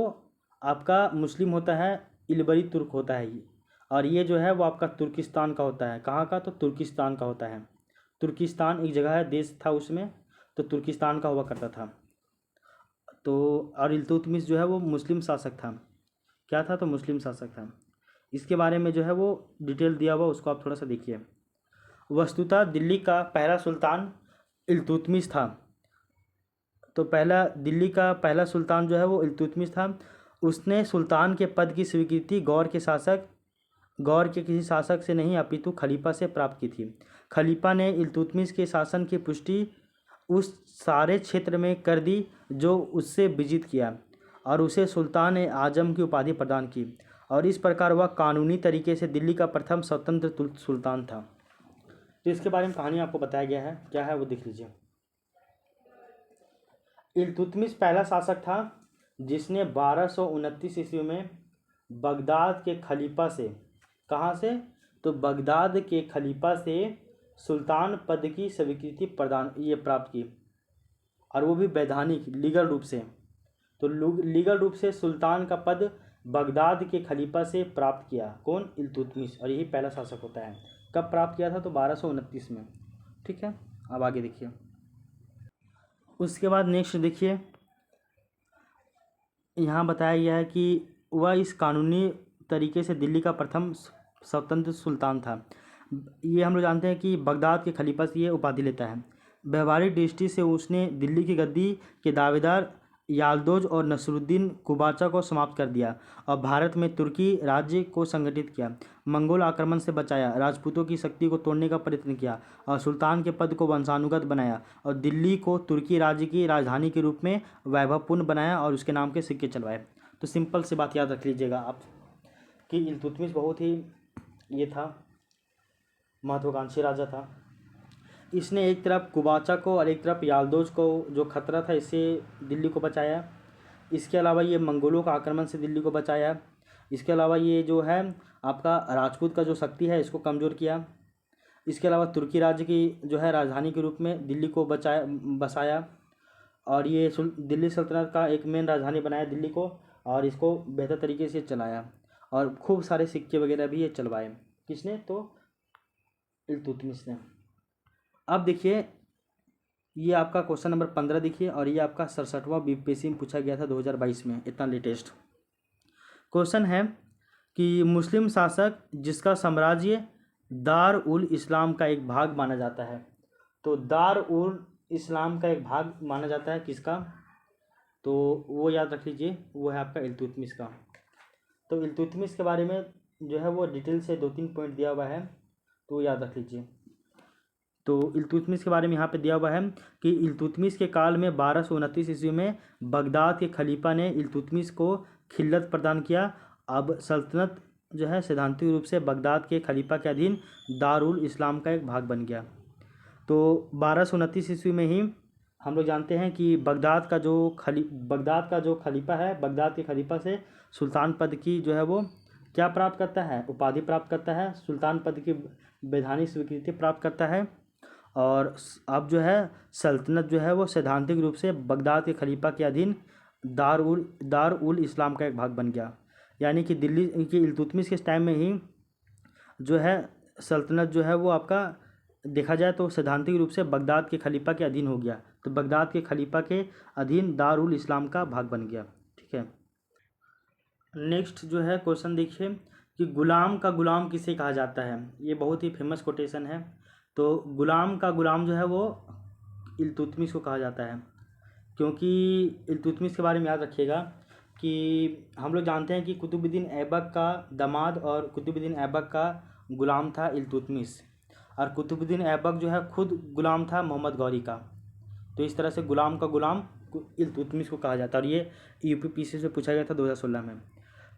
आपका मुस्लिम होता है, इलबरी तुर्क होता है ये। और ये जो है वो आपका तुर्किस्तान का होता है। कहाँ का? तो तुर्किस्तान का होता है। तुर्किस्तान एक जगह है, देश था उसमें, तो तुर्किस्तान का हुआ करता था। तो और इल्तुतमिश जो है वो मुस्लिम शासक था। क्या था? तो मुस्लिम शासक था। इसके बारे में जो है वो डिटेल दिया हुआ, उसको आप थोड़ा सा देखिए। वस्तुतः दिल्ली का पहला सुल्तान इल्तुतमिश था। तो दिल्ली का पहला सुल्तान जो है वो इल्तुतमिश था। उसने सुल्तान के पद की स्वीकृति गौर के किसी शासक से नहीं अपितु खलीफा से प्राप्त की थी। खलीफा ने इल्तुतमिश के शासन की पुष्टि उस सारे क्षेत्र में कर दी जो उससे विजित किया, और उसे सुल्तान ए आजम की उपाधि प्रदान की, और इस प्रकार वह कानूनी तरीके से दिल्ली का प्रथम स्वतंत्र सुल्तान था। तो इसके बारे में कहानी आपको बताया गया है, क्या है वो देख लीजिए। इल्तुतमिश पहला शासक था जिसने 1229 ईस्वी में बगदाद के खलीफा से, कहाँ से? तो बगदाद के खलीफा से सुल्तान पद की स्वीकृति प्राप्त की, और वो भी वैधानिक लीगल रूप से। तो लीगल रूप से सुल्तान का पद बगदाद के खलीफा से प्राप्त किया। कौन? इल्तुतमिश। और यही पहला शासक होता है। कब प्राप्त किया था? तो 1229 में। ठीक है। अब आगे देखिए, उसके बाद नेक्स्ट देखिए, यहाँ बताया गया है कि वह इस कानूनी तरीके से दिल्ली का प्रथम स्वतंत्र सुल्तान था। ये हम लोग जानते हैं कि बगदाद के खलीफा से ये उपाधि लेता है। व्यवहारिक दृष्टि से उसने दिल्ली की गद्दी के दावेदार याल्दोज और नसरुद्दीन कुबाचा को समाप्त कर दिया और भारत में तुर्की राज्य को संगठित किया, मंगोल आक्रमण से बचाया, राजपूतों की शक्ति को तोड़ने का प्रयत्न किया और सुल्तान के पद को वंशानुगत बनाया और दिल्ली को तुर्की राज्य की राजधानी के रूप में वैभवपूर्ण बनाया और उसके नाम के सिक्के चलवाए। तो सिंपल सी बात याद रख लीजिएगा आप कि इल्तुतमिश बहुत ही ये था, महत्वाकांक्षी राजा था। इसने एक तरफ कुबाचा को और एक तरफ याल्दोज को जो खतरा था इससे दिल्ली को बचाया। इसके अलावा ये मंगोलों का आक्रमण से दिल्ली को बचाया। इसके अलावा ये जो है आपका राजपूत का जो शक्ति है इसको कमज़ोर किया। इसके अलावा तुर्की राज्य की जो है राजधानी के रूप में दिल्ली को बसाया और ये दिल्ली सल्तनत का एक मेन राजधानी बनाया दिल्ली को और इसको बेहतर तरीके से चलाया और खूब सारे सिक्के वगैरह भी ये चलवाए। किसने? तो इल्तुतमिश ने। अब देखिए ये आपका क्वेश्चन नंबर 15 देखिए और ये आपका 67वां बीपीएससी में पूछा गया था 2022 में, इतना लेटेस्ट क्वेश्चन है कि मुस्लिम शासक जिसका साम्राज्य दार उल इस्लाम का एक भाग माना जाता है, तो दार उल इस्लाम का एक भाग माना जाता है किसका? तो वो याद रख लीजिए, वो है आपका इल्तुतमिश का। तो इल्तुतमिश के बारे में जो है वो डिटेल से 2-3 पॉइंट दिया हुआ है, तो याद रख लीजिए। तो इल्तुतमिश के बारे में यहाँ पे दिया हुआ है कि इल्तुतमिश के काल में 1229 ईस्वी में बगदाद के खलीफा ने इल्तुतमिश को खिल्लत प्रदान किया। अब सल्तनत जो है सैद्धांतिक रूप से बगदाद के खलीफा के अधीन दारुल इस्लाम का एक भाग बन गया। तो 1229 ईस्वी में ही हम लोग जानते हैं कि बगदाद का जो खलीफा है, बगदाद के खलीफा से सुल्तान पद की जो है वो क्या प्राप्त करता है? उपाधि प्राप्त करता है, सुल्तान पद की वैधानिक स्वीकृति प्राप्त करता है और अब जो है सल्तनत जो है वो सैद्धांतिक रूप से बगदाद के खलीफा के अधीन दार उल इस्लाम का एक भाग बन गया। यानी कि दिल्ली की इल्तुतमिश के टाइम में ही जो है सल्तनत जो है वो आपका देखा जाए तो सैद्धांतिक रूप से बगदाद के खलीफा के अधीन हो गया। तो बगदाद के खलीफा के अधीन दार उल इस्लाम का भाग बन गया। ठीक है, नेक्स्ट जो है क्वेश्चन देखिए कि गुलाम का गुलाम किसे कहा जाता है? ये बहुत ही फेमस कोटेशन है। तो गुलाम का गुलाम जो है वो इल्तुतमिश को कहा जाता है, क्योंकि इल्तुतमिश के बारे में याद रखिएगा कि हम लोग जानते हैं कि कुतुबुद्दीन ऐबक का दामाद और कुतुबुद्दीन ऐबक का गुलाम था इल्तुतमिश, और कुतुबुद्दीन ऐबक जो है खुद गुलाम था मोहम्मद गौरी का। तो इस तरह से गुलाम का गुलाम इल्तुतमिश को कहा जाता है और ये यूपीपीएससी से पूछा गया था 2016 में।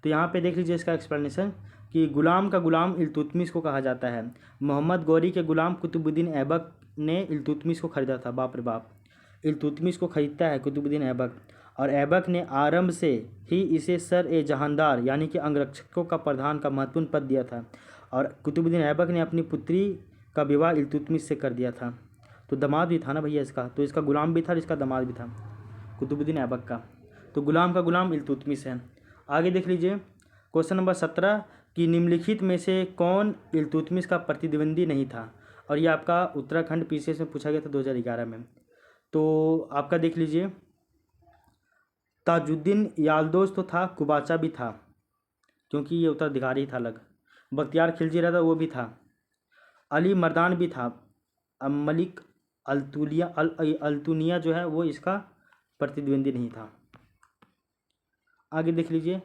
तो यहाँ पे देख लीजिए इसका एक्सप्लेनेशन कि गुलाम का गुलाम इल्तुतमिश को कहा जाता है। मोहम्मद गौरी के गुलाम कुतुबुद्दीन ऐबक ने इल्तुतमिश को खरीदा था। बाप रे बाप, इल्तुतमिश को खरीदता है कुतुबुद्दीन ऐबक, और ऐबक ने आरंभ से ही इसे सर ए जहांदार यानी कि अंगरक्षकों का प्रधान का महत्वपूर्ण पद दिया था, और कुतुबुद्दीन ऐबक ने अपनी पुत्री का विवाह इल्तुतमिश से कर दिया था। तो दामाद भी था ना भैया इसका, तो इसका गुलाम भी था और इसका दामाद भी था कुतुबुद्दीन ऐबक का। तो गुलाम का गुलाम इल्तुतमिश है। आगे देख लीजिए क्वेश्चन नंबर 17 कि निम्नलिखित में से कौन इल्तुतमिश का प्रतिद्वंदी नहीं था? और ये आपका उत्तराखंड पीसीएस में पूछा गया था 2011 में। तो आपका देख लीजिए ताजुद्दीन याल्दोज तो था, कुबाचा भी था क्योंकि ये उत्तराधिकारी था अलग, बख्तियार खिलजी रहा था वो भी था, अली मर्दान भी था, अब मलिक अल्तुनिया जो है वो इसका प्रतिद्वंदी नहीं था। आगे देख लीजिए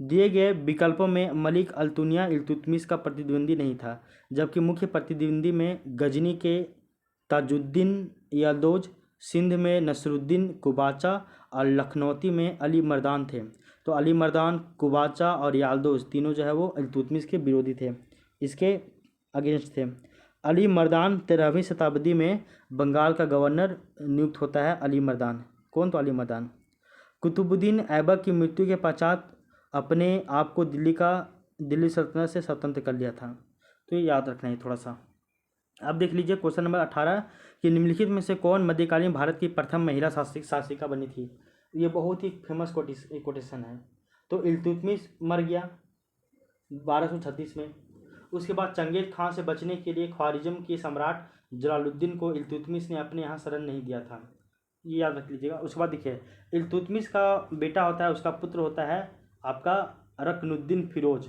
दिए गए विकल्पों में मलिक अल्तुनिया इल्तुतमिश का प्रतिद्वंदी नहीं था, जबकि मुख्य प्रतिद्वंदी में गजनी के ताजुद्दीन याल्दोज, सिंध में नसरुद्दीन कुबाचा और लखनौती में अली मर्दान थे। तो अली मर्दान, कुबाचा और याल्दोज तीनों जो है वो इल्तुतमिश के विरोधी थे, इसके अगेंस्ट थे। अली मर्दान 13वीं शताब्दी में बंगाल का गवर्नर नियुक्त होता है। अली मर्दान कौन? तो अली मर्दान कुतुबुद्दीन ऐबक की मृत्यु के पश्चात अपने आप को दिल्ली सल्तनत से स्वतंत्र कर लिया था। तो ये याद रखना है थोड़ा सा। अब देख लीजिए क्वेश्चन नंबर 18 कि निम्नलिखित में से कौन मध्यकालीन भारत की प्रथम महिला शासिका बनी थी? ये बहुत ही फेमस कोटेशन है। तो इल्तुतमिश मर गया 1236 में। उसके बाद चंगेज खां से बचने के लिए ख्वारिज्म के सम्राट जलालुद्दीन को इल्तुतमिश ने अपने यहाँ शरण नहीं दिया था, ये याद रख लीजिएगा। उसके बाद देखिए इल्तुतमिश का बेटा होता है, उसका पुत्र होता है आपका रकनुद्दीन फिरोज।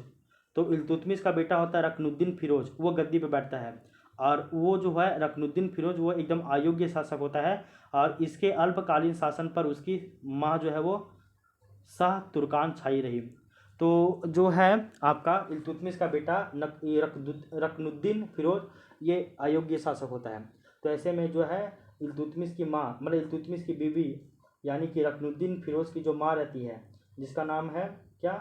तो इल्तुतमिश का बेटा होता है रकनुद्दीन फिरोज, वो गद्दी पे बैठता है और वो जो है रुकनुद्दीन फिरोज वो एकदम अयोग्य शासक होता है, और इसके अल्पकालीन शासन पर उसकी माँ जो है वो शाह तुर्कान छाई रही। तो जो है आपका इल्तुतमिश का बेटा रुकनुद्दीन फिरोज ये अयोग्य शासक होता है। तो ऐसे में जो है इल्तुतमिश की माँ मतलब इल्तुतमिश की बीवी यानी कि रुकनुद्दीन फिरोज की जो माँ रहती है जिसका नाम है क्या,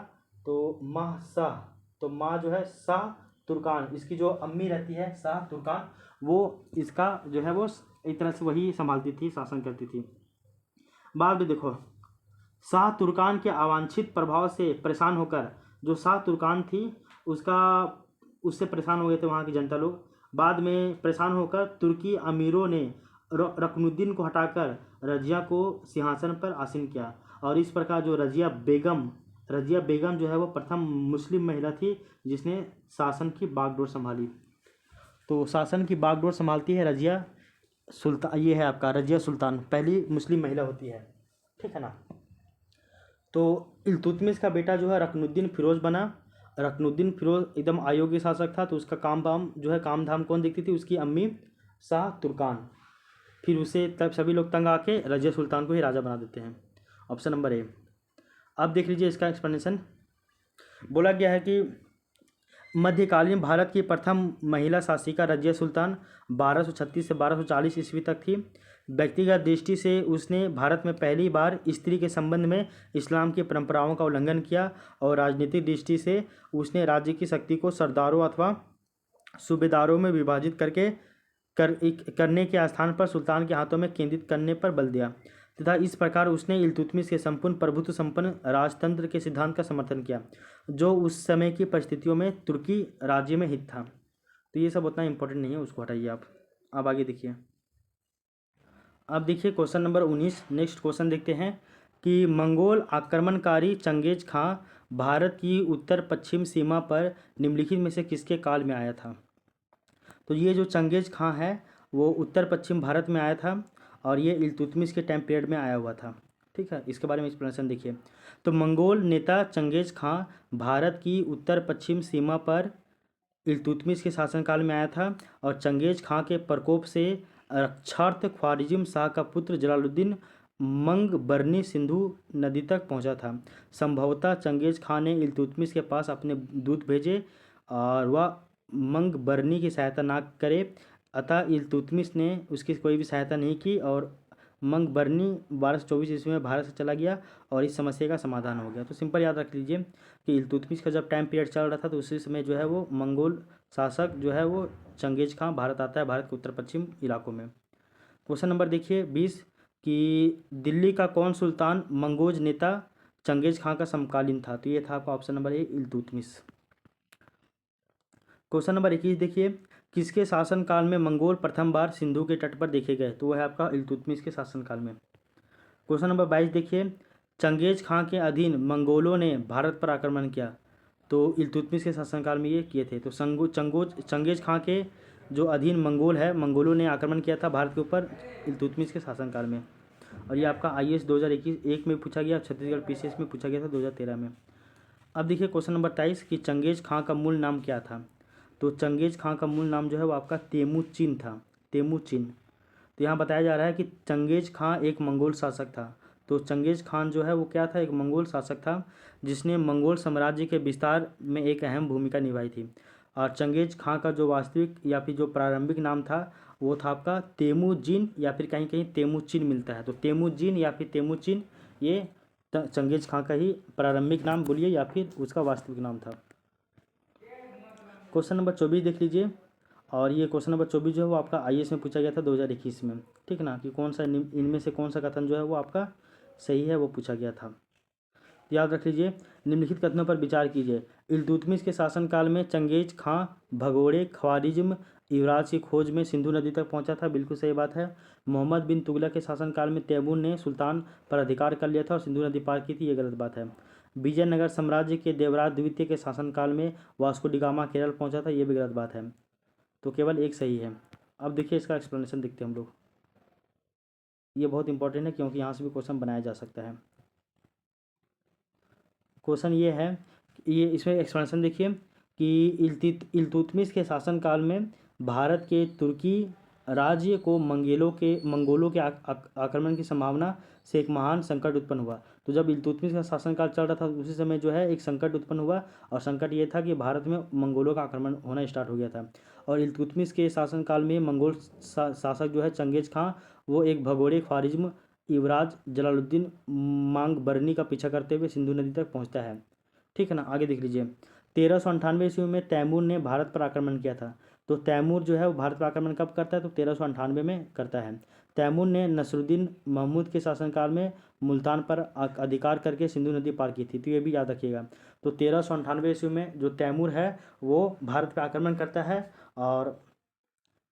तो माह शाह, तो माँ जो है शाह तुर्कान, इसकी जो अम्मी रहती है शाह तुर्कान, वो इसका जो है वो एक तरह से वही संभालती थी, शासन करती थी। बाद में देखो शाह तुर्कान के अवांछित प्रभाव से परेशान होकर जो शाह तुर्कान थी उसका उससे परेशान हो गए थे वहाँ की जनता लोग। बाद में परेशान होकर तुर्की अमीरों ने रुकनुद्दीन को हटाकर रजिया को सिंहासन पर आसीन किया, और इस प्रकार जो रजिया बेगम जो है वो प्रथम मुस्लिम महिला थी जिसने शासन की बागडोर संभाली। तो शासन की बागडोर संभालती है रजिया सुल्तान, ये है आपका रजिया सुल्तान, पहली मुस्लिम महिला होती है, ठीक है ना। तो इल्तुतमिश का बेटा जो है रुकनुद्दीन फिरोज बना। रुकनुद्दीन फिरोज एकदम अयोग्य शासक था, तो उसका काम धाम जो है काम धाम कौन देखती थी, उसकी अम्मी शाह तुर्कान। फिर उसे तब सभी लोग तंग आके रजिया सुल्तान को ही राजा बना देते हैं। Option number A. अब देख लीजिए इसका एक्सप्लेनेशन। बोला गया है कि मध्यकालीन भारत की प्रथम महिला शासिका रजिया सुल्तान 1236 से 1240 ईस्वी तक थी। व्यक्तिगत दृष्टि से उसने भारत में पहली बार स्त्री के संबंध में इस्लाम की परंपराओं का उल्लंघन किया, और राजनीतिक दृष्टि से उसने राज्य की शक्ति को सरदारों अथवा सूबेदारों में विभाजित करने के स्थान पर सुल्तान के हाथों में केंद्रित करने पर बल दिया, तथा इस प्रकार उसने इल्तुतमिश के संपूर्ण प्रभुत्व संपन्न राजतंत्र के सिद्धांत का समर्थन किया जो उस समय की परिस्थितियों में तुर्की राज्य में हित था। तो ये सब उतना इंपॉर्टेंट नहीं है, उसको हटाइए आप। अब आगे देखिए। अब देखिए क्वेश्चन नंबर 19। नेक्स्ट क्वेश्चन देखते हैं कि मंगोल आक्रमणकारी चंगेज खां भारत की उत्तर पश्चिम सीमा पर निम्नलिखित में से किसके काल में आया था। तो ये जो चंगेज खां है वो उत्तर पश्चिम भारत में आया था, और ये इल्तुतमिश के टाइम पीरियड में आया हुआ था, ठीक है। इसके बारे में एक्सप्लेनेशन देखिए। तो मंगोल नेता चंगेज खां भारत की उत्तर पश्चिम सीमा पर इल्तुतमिश के शासनकाल में आया था, और चंगेज खां के प्रकोप से रक्षार्थ ख्वारिज्म शाह का पुत्र जलालुद्दीन मंगबरनी सिंधु नदी तक पहुंचा था। संभवतः चंगेज खां ने इल्तुतमिश के पास अपने दूत भेजे और वह मंगबरनी की सहायता ना करे, अतः इल्तुतमिश ने उसकी कोई भी सहायता नहीं की, और मंगबरनी 1224 ईस्वी में भारत से चला गया और इस समस्या का समाधान हो गया। तो सिंपल याद रख लीजिए कि इल्तुतमिश का जब टाइम पीरियड चल रहा था तो उसी समय जो है वो मंगोल शासक जो है वो चंगेज खां भारत आता है, भारत के उत्तर पश्चिम इलाकों में। क्वेश्चन नंबर देखिए 20 कि दिल्ली का कौन सुल्तान मंगोज नेता चंगेज खां का समकालीन था। तो ये था आपका option number A Iltutmish. Question number 21 देखिए, किसके शासनकाल में मंगोल प्रथम बार सिंधु के तट पर देखे गए। तो वह है आपका इल्तुतमिश के शासनकाल में। क्वेश्चन नंबर 22 देखिए, चंगेज खां के अधीन मंगोलों ने भारत पर आक्रमण किया। तो इल्तुतमिश के शासनकाल में ये किए थे। तो चंगेज खां के जो अधीन मंगोल है, मंगोलों ने आक्रमण किया था भारत के ऊपर इल्तुतमिश के शासनकाल में। और ये आपका IAS 2021 में पूछा गया, छत्तीसगढ़ PCS में पूछा गया था 2013 में। अब देखिए क्वेश्चन नंबर 23 कि चंगेज खां का मूल नाम क्या था। तो चंगेज खां का मूल नाम जो है वो आपका तेमुचिन था, तेमुचिन। तो यहाँ बताया जा रहा है कि चंगेज खां एक मंगोल शासक था। तो चंगेज खान जो है वो क्या था, एक मंगोल शासक था जिसने मंगोल साम्राज्य के विस्तार में एक अहम भूमिका निभाई थी। और चंगेज खां का जो वास्तविक या फिर जो प्रारंभिक नाम था वो था आपका तेमुजिन, या फिर कहीं कहीं तेमुचिन मिलता है। तो तेमुजिन या फिर तेमुचिन ये चंगेज खां का ही प्रारंभिक नाम बोलिए या फिर उसका वास्तविक नाम था। क्वेश्चन नंबर 24 देख लीजिए, और ये क्वेश्चन नंबर 24 जो है वो आपका IAS में पूछा गया था 2021 में, ठीक ना, कि कौन सा इनमें से कौन सा कथन जो है वो आपका सही है वो पूछा गया था। याद रख लीजिए, निम्नलिखित कथनों पर विचार कीजिए। इल्तुतमिश के शासनकाल में चंगेज खां भगोड़े ख्वारिज्म युवराज की खोज में सिंधु नदी तक पहुंचा था, बिल्कुल सही बात है। मोहम्मद बिन तुगलक के शासनकाल में तैमूर ने सुल्तान पर अधिकार कर लिया था और सिंधु नदी पार की थी, ये गलत बात है। विजयनगर साम्राज्य के देवराज द्वितीय के शासनकाल में वास्को डी गामा केरल पहुंचा था, ये भी गलत बात है। तो केवल एक सही है। अब देखिए इसका एक्सप्लेनेशन देखते हैं हम लोग। ये बहुत इंपॉर्टेंट है क्योंकि यहाँ से भी क्वेश्चन बनाया जा सकता है। क्वेश्चन ये है, ये इसमें एक्सप्लेनेशन देखिए कि इल्तुतमिश के शासनकाल में भारत के तुर्की राज्य को मंगोलों के आक्रमण की संभावना से एक महान संकट उत्पन्न हुआ। तो जब इल्तुतमिश का शासनकाल चल रहा था उसी समय जो है एक संकट उत्पन्न हुआ, और संकट ये था कि भारत में मंगोलों का आक्रमण होना स्टार्ट हो गया था। और इल्तुतमिश के शासनकाल में मंगोल शासक जो है चंगेज खां, वो एक भगोड़े ख्वारिज्म युवराज जलालुद्दीन मांगबरनी का पीछा करते हुए सिंधु नदी तक पहुंचता है। ठीक है ना, आगे देख लीजिए। 1398 ईस्वी में तैमूर ने भारत पर आक्रमण किया था। तो तैमूर जो है वो भारत पर आक्रमण कब करता है, तो 1398 में करता है। तैमूर ने नसरुद्दीन महमूद के शासनकाल में मुल्तान पर अधिकार करके सिंधु नदी पार की थी। तो ये भी याद रखिएगा। तो 1398 ईस्वी में जो तैमूर है वो भारत पर आक्रमण करता है, और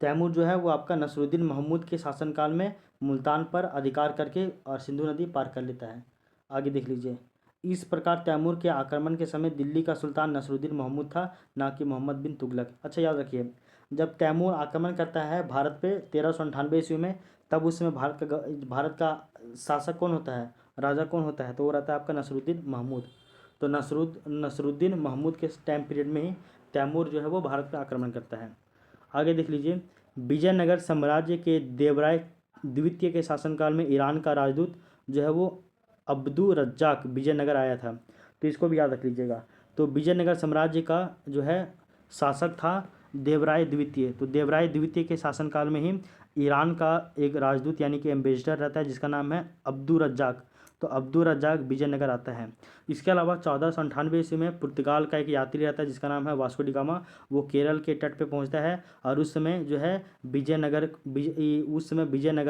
तैमूर जो है वो आपका नसरुद्दीन महमूद के शासनकाल में मुल्तान पर अधिकार करके और सिंधु नदी पार कर लेता है। आगे देख लीजिए। इस प्रकार तैमूर के आक्रमण के समय दिल्ली का सुल्तान नसरुद्दीन महमूद था, ना कि मोहम्मद बिन तुगलक। अच्छा याद रखिए, जब तैमूर आक्रमण करता है भारत पे 1398 ईस्वी में, तब उस समय भारत का शासक कौन होता है, राजा कौन होता है, तो वो रहता है आपका नसरुद्दीन महमूद। तो नसरुद्दीन महमूद के टाइम पीरियड में ही तैमूर जो है वो भारत पर आक्रमण करता है। आगे देख लीजिए। विजयनगर साम्राज्य के देवराय द्वितीय के शासनकाल में ईरान का राजदूत जो है वो अब्दुल रज्जाक विजयनगर आया था। तो इसको भी याद रख लीजिएगा। तो विजयनगर साम्राज्य का जो है शासक था देवराय द्वितीय। तो देवराय द्वितीय के शासनकाल में ही ईरान का एक राजदूत यानी कि एम्बेसडर रहता है जिसका नाम है अब्दुल रज्जाक। तो अब्दुल रज्जाक विजयनगर आता है। इसके अलावा 1498 ईस्वी में पुर्तगाल का एक यात्री रहता है जिसका नाम है वास्को डी गामा। वो केरल के तट पे पहुंचता है, और उस समय जो है विजयनगर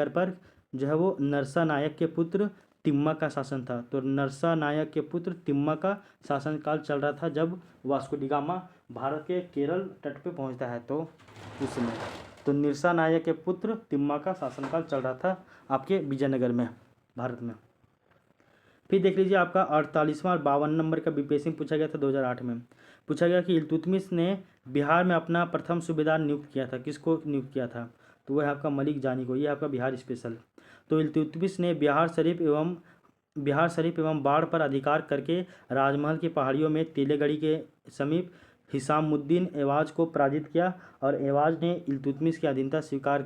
पर जो है वो नरसा नायक के पुत्र तिम्मा का शासन था। तो नरसा नायक के पुत्र तिम्मा का शासनकाल चल रहा था जब वास्को डी गामा भारत के केरल तट पे पहुंचता है। तो उस समय तो निरसा नायक के पुत्र तिम्मा का शासनकाल चल रहा था आपके विजयनगर में, भारत में। फिर देख लीजिए आपका 48वां और 52 नंबर का बीपीएससी में पूछा गया था 2008 में। पूछा गया कि इल्तुतमिश ने बिहार में अपना प्रथम सूबेदार नियुक्त किया था। किसको नियुक्त किया था, तो वह है आपका मलिक जानी को। ये आपका बिहार स्पेशल। तो इल्तुतमिश ने बिहार शरीफ एवं बाढ़ पर अधिकार करके राजमहल की पहाड़ियों में तेलेगढ़ी के समीप हिसामुद्दीन एवाज को पराजित किया, और एवाज ने इल्तुतमिश की अधीनता स्वीकार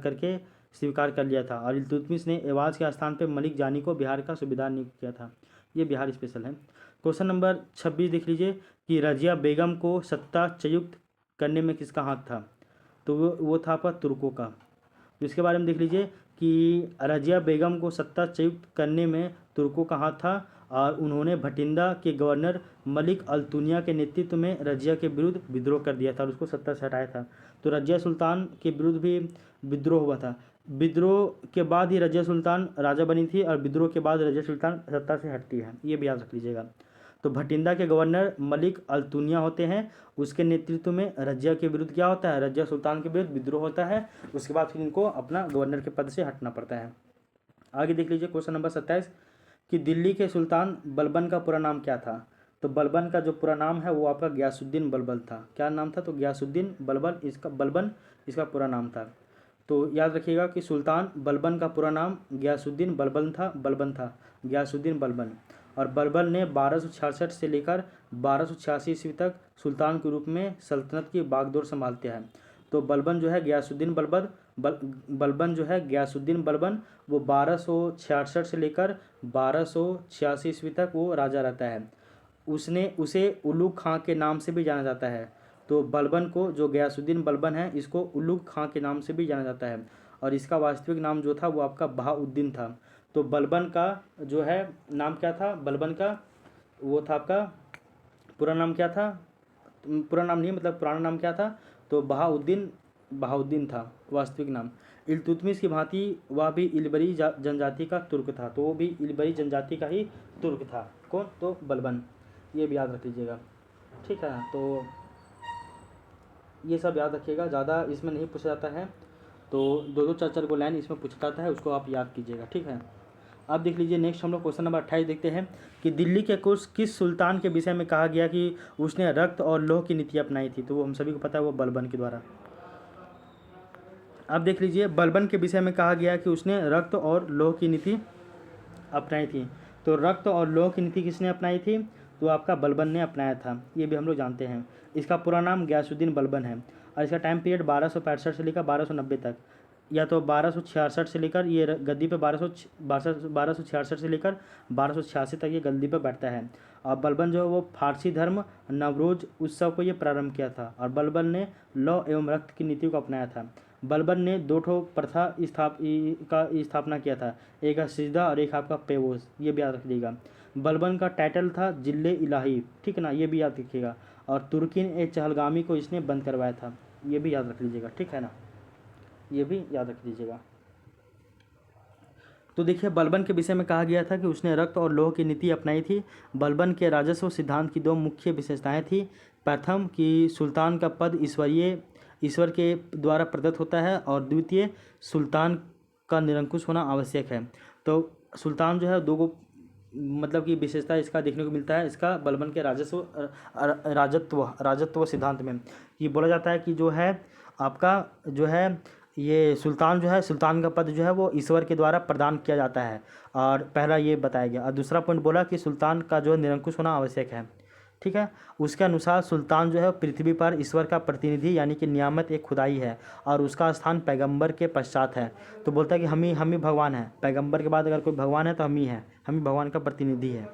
कर लिया था, और इल्तुतमिश ने एवाज के स्थान पर मलिक जानी को बिहार का सूबेदार नियुक्त किया था। ये बिहार स्पेशल है। क्वेश्चन नंबर 26 देख लीजिए कि रजिया बेगम को सत्ता च्युत करने में किसका हाथ था, तो वो था आपका तुर्कों का। तो इसके बारे में देख लीजिए कि रजिया बेगम को सत्ता च्युत करने में तुर्कों का हाथ था, और उन्होंने भटिंडा के गवर्नर मलिक अल्तुनिया के नेतृत्व में रजिया के विरुद्ध विद्रोह कर दिया था और उसको सत्ता से हटाया था। तो रजिया सुल्तान के विरुद्ध भी विद्रोह हुआ था। विद्रोह के बाद ही रजिया सुल्तान राजा बनी थी, और विद्रोह के बाद रजिया सुल्तान सत्ता से हटती है। ये भी याद रख लीजिएगा। तो भटिंडा के गवर्नर मलिक अल्तुनिया होते हैं, उसके नेतृत्व में रजिया के विरुद्ध क्या होता है, रजिया सुल्तान के विरुद्ध विद्रोह होता है। उसके बाद फिर इनको अपना गवर्नर के पद से हटना पड़ता है। आगे देख लीजिए क्वेश्चन नंबर 27 कि दिल्ली के सुल्तान बलबन का पूरा नाम क्या था। तो बलबन का जो पूरा नाम है वो आपका गयासुद्दीन बलबन था। क्या नाम था, तो गयासुद्दीन बलबन इसका पूरा नाम था। तो याद रखिएगा कि सुल्तान बलबन का पूरा नाम गयासुद्दीन बलबन था गयासुद्दीन बलबन। और बलबन ने 1266 से लेकर 1286 ईस्वी तक सुल्तान के रूप में सल्तनत की बागडोर संभालते हैं। तो बलबन जो है गयासुद्दीन बलबन जो है गयासुद्दीन बलबन, वो 1266 से लेकर 1286 ईस्वी तक वो राजा रहता है। उसे उलुग खां के नाम से भी जाना जाता है। तो बलबन को, जो गयासुद्दीन बलबन है, इसको उलुग खां के नाम से भी जाना जाता है, और इसका वास्तविक नाम जो था वो आपका बहाउद्दीन था। तो बलबन का जो है नाम क्या था, बलबन का वो था आपका पूरा नाम क्या था, पूरा नाम नहीं मतलब पुराना नाम क्या था, तो बहाउद्दीन था वास्तविक नाम। इल्तुतमिश की भांति वह भी इलबरी जनजाति का तुर्क था। तो वो भी इलबरी जनजाति का ही तुर्क था। कौन, तो बलबन। ये भी याद रख लीजिएगा। ठीक है, तो ये सब याद रखिएगा, ज़्यादा इसमें नहीं पूछा जाता है। तो दो 4 को लाइन इसमें पूछा जाता है, उसको आप याद कीजिएगा। ठीक है, अब देख लीजिए नेक्स्ट हम लोग क्वेश्चन नंबर 28 देखते हैं कि दिल्ली के किस सुल्तान के विषय में कहा गया कि उसने रक्त और लौह की नीति अपनाई थी। तो वो हम सभी को पता है, वो बलबन के द्वारा। अब देख लीजिए बलबन के विषय में कहा गया कि उसने रक्त और लौह की नीति अपनाई थी। तो रक्त और लौह की नीति किसने अपनाई थी, तो आपका बलबन ने अपनाया था। ये भी हम लोग जानते हैं। इसका पूरा नाम गयासुद्दीन बलबन है। और इसका टाइम पीरियड 1265 से लेकर 1290 तक, या तो 1266 से लेकर ये गद्दी पे 1266 से लेकर 1286 तक ये गद्दी पे बैठता है। और बलबन जो है वो फारसी धर्म नवरोज उत्सव को ये प्रारंभ किया था, और बलबन ने लौ एवं रक्त की नीति को अपनाया था। बलबन ने 2 ठो प्रथा का स्थापना किया था, एक है सिजदा और एक आपका पेवोस, ये भी याद रख लीजिएगा। बलबन का टाइटल था जिल्ले इलाही, ठीक है ना, ये भी याद रखिएगा। और तुर्किन ए चहलगामी को इसने बंद करवाया था, ये भी याद रख लीजिएगा, ठीक है ना, ये भी याद रख लीजिएगा। तो देखिए बलबन के विषय में कहा गया था कि उसने रक्त और लोह की नीति अपनाई थी। बलबन के राजस्व सिद्धांत की 2 मुख्य विशेषताएं थी। प्रथम कि सुल्तान का पद ईश्वर के द्वारा प्रदत्त होता है, और द्वितीय सुल्तान का निरंकुश होना आवश्यक है। तो सुल्तान जो है 2 गो मतलब कि विशेषता इसका देखने को मिलता है, इसका बलबन के राजत्व सिद्धांत में ये बोला जाता है कि जो है आपका जो है ये सुल्तान जो है, सुल्तान का पद जो है वो ईश्वर के द्वारा प्रदान किया जाता है, और पहला ये बताया गया। और दूसरा पॉइंट बोला कि सुल्तान का जो है निरंकुश होना आवश्यक है, ठीक है। उसके अनुसार सुल्तान जो है पृथ्वी पर ईश्वर का प्रतिनिधि यानी कि नियामत एक खुदाई है, और उसका स्थान पैगंबर के पश्चात है। तो बोलता है कि हम ही भगवान है, पैगंबर के बाद अगर कोई भगवान है तो हम ही भगवान का प्रतिनिधि है।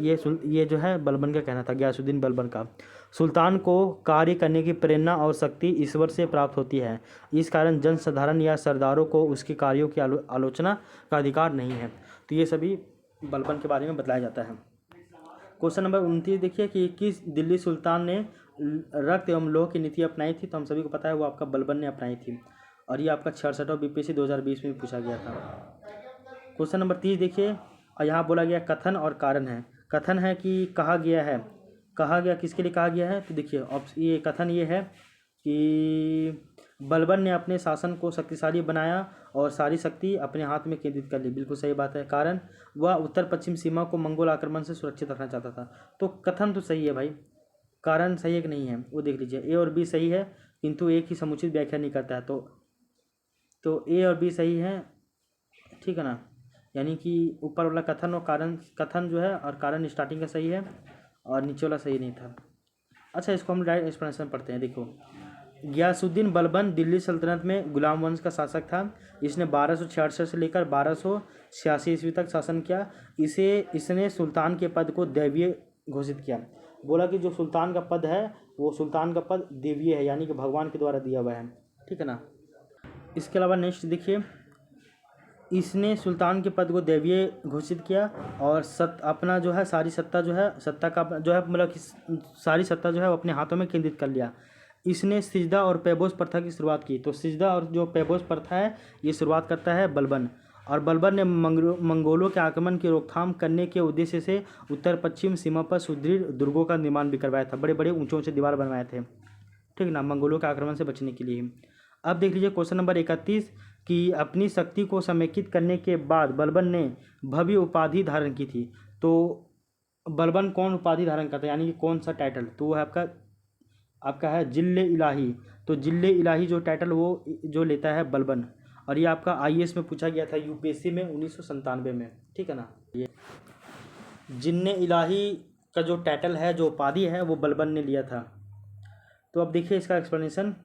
ये जो है बलबन का कहना था, गयासुद्दीन बलबन का। सुल्तान को कार्य करने की प्रेरणा और शक्ति ईश्वर से प्राप्त होती है, इस कारण जनसाधारण या सरदारों को उसके कार्यों की आलोचना का अधिकार नहीं है। तो ये सभी बलबन के बारे में बताया जाता है। क्वेश्चन नंबर 29 देखिए कि किस दिल्ली सुल्तान ने रक्त एवं लोह की नीति अपनाई थी। तो हम सभी को पता है वो आपका बलबन ने अपनाई थी, और ये आपका 66वां बीपीएससी 2020 में पूछा गया था। क्वेश्चन नंबर 30 देखिए, और यहाँ बोला गया कथन और कारण है। कथन है कि कहा गया किसके लिए कहा गया है। तो देखिए ये कथन ये है कि बलबन ने अपने शासन को शक्तिशाली बनाया और सारी शक्ति अपने हाथ में केंद्रित कर ली। बिल्कुल सही बात है। कारण वह उत्तर पश्चिम सीमा को मंगोल आक्रमण से सुरक्षित रखना चाहता था। तो कथन तो सही है भाई, कारण सही है कि नहीं है वो देख लीजिए। ए और बी सही है, किंतु एक ही समुचित व्याख्या नहीं करता है। तो ए और बी सही है, ठीक है ना, यानी कि ऊपर वाला कथन और कारण, कथन जो है और कारण स्टार्टिंग का सही है और नीचे वाला सही नहीं था। अच्छा, इसको हम डायरेक्ट एक्सप्लेनेशन पढ़ते हैं। देखो, गियासुद्दीन बलबन दिल्ली सल्तनत में गुलाम वंश का शासक था। इसने 1266 से लेकर 1286 ईस्वी तक शासन किया। इसने सुल्तान के पद को दैवीय घोषित किया। बोला कि जो सुल्तान का पद है वो सुल्तान का पद दैवीय है, यानी कि भगवान के द्वारा दिया हुआ है, ठीक है ना। इसके अलावा नेक्स्ट देखिए, इसने सुल्तान के पद को दैवीय घोषित किया और अपना जो है सारी सत्ता जो है, सत्ता का जो है मतलब कि सारी सत्ता जो है वो अपने हाथों में केंद्रित कर लिया। इसने सिजदा और पैबोस प्रथा की शुरुआत की। तो सिजदा और जो पैबोस प्रथा है ये शुरुआत करता है बलबन। और बलबन ने मंगोलों के आक्रमण की रोकथाम करने के उद्देश्य से उत्तर पश्चिम सीमा पर सुदृढ़ दुर्गों का निर्माण भी करवाया था। बड़े बड़े ऊंचे दीवार बनवाए थे, ठीक ना, मंगोलों के आक्रमण से बचने के लिए। अब देख लीजिए क्वेश्चन नंबर 31 कि अपनी शक्ति को समेकित करने के बाद बलबन ने भव्य उपाधि धारण की थी। तो बलबन कौन उपाधि धारण करता है, यानी कि कौन सा टाइटल, तो वो है आपका है जिल्ले इलाही। तो जिल्ले इलाही जो टाइटल वो जो लेता है बलबन, और ये आपका आईएएस में पूछा गया था यूपीएससी में 1997 में, ठीक है ना। ये जिन्ने इलाही का जो टाइटल है, जो उपाधि है, वो बलबन ने लिया था। तो अब देखिए इसका एक्सप्लेनेशन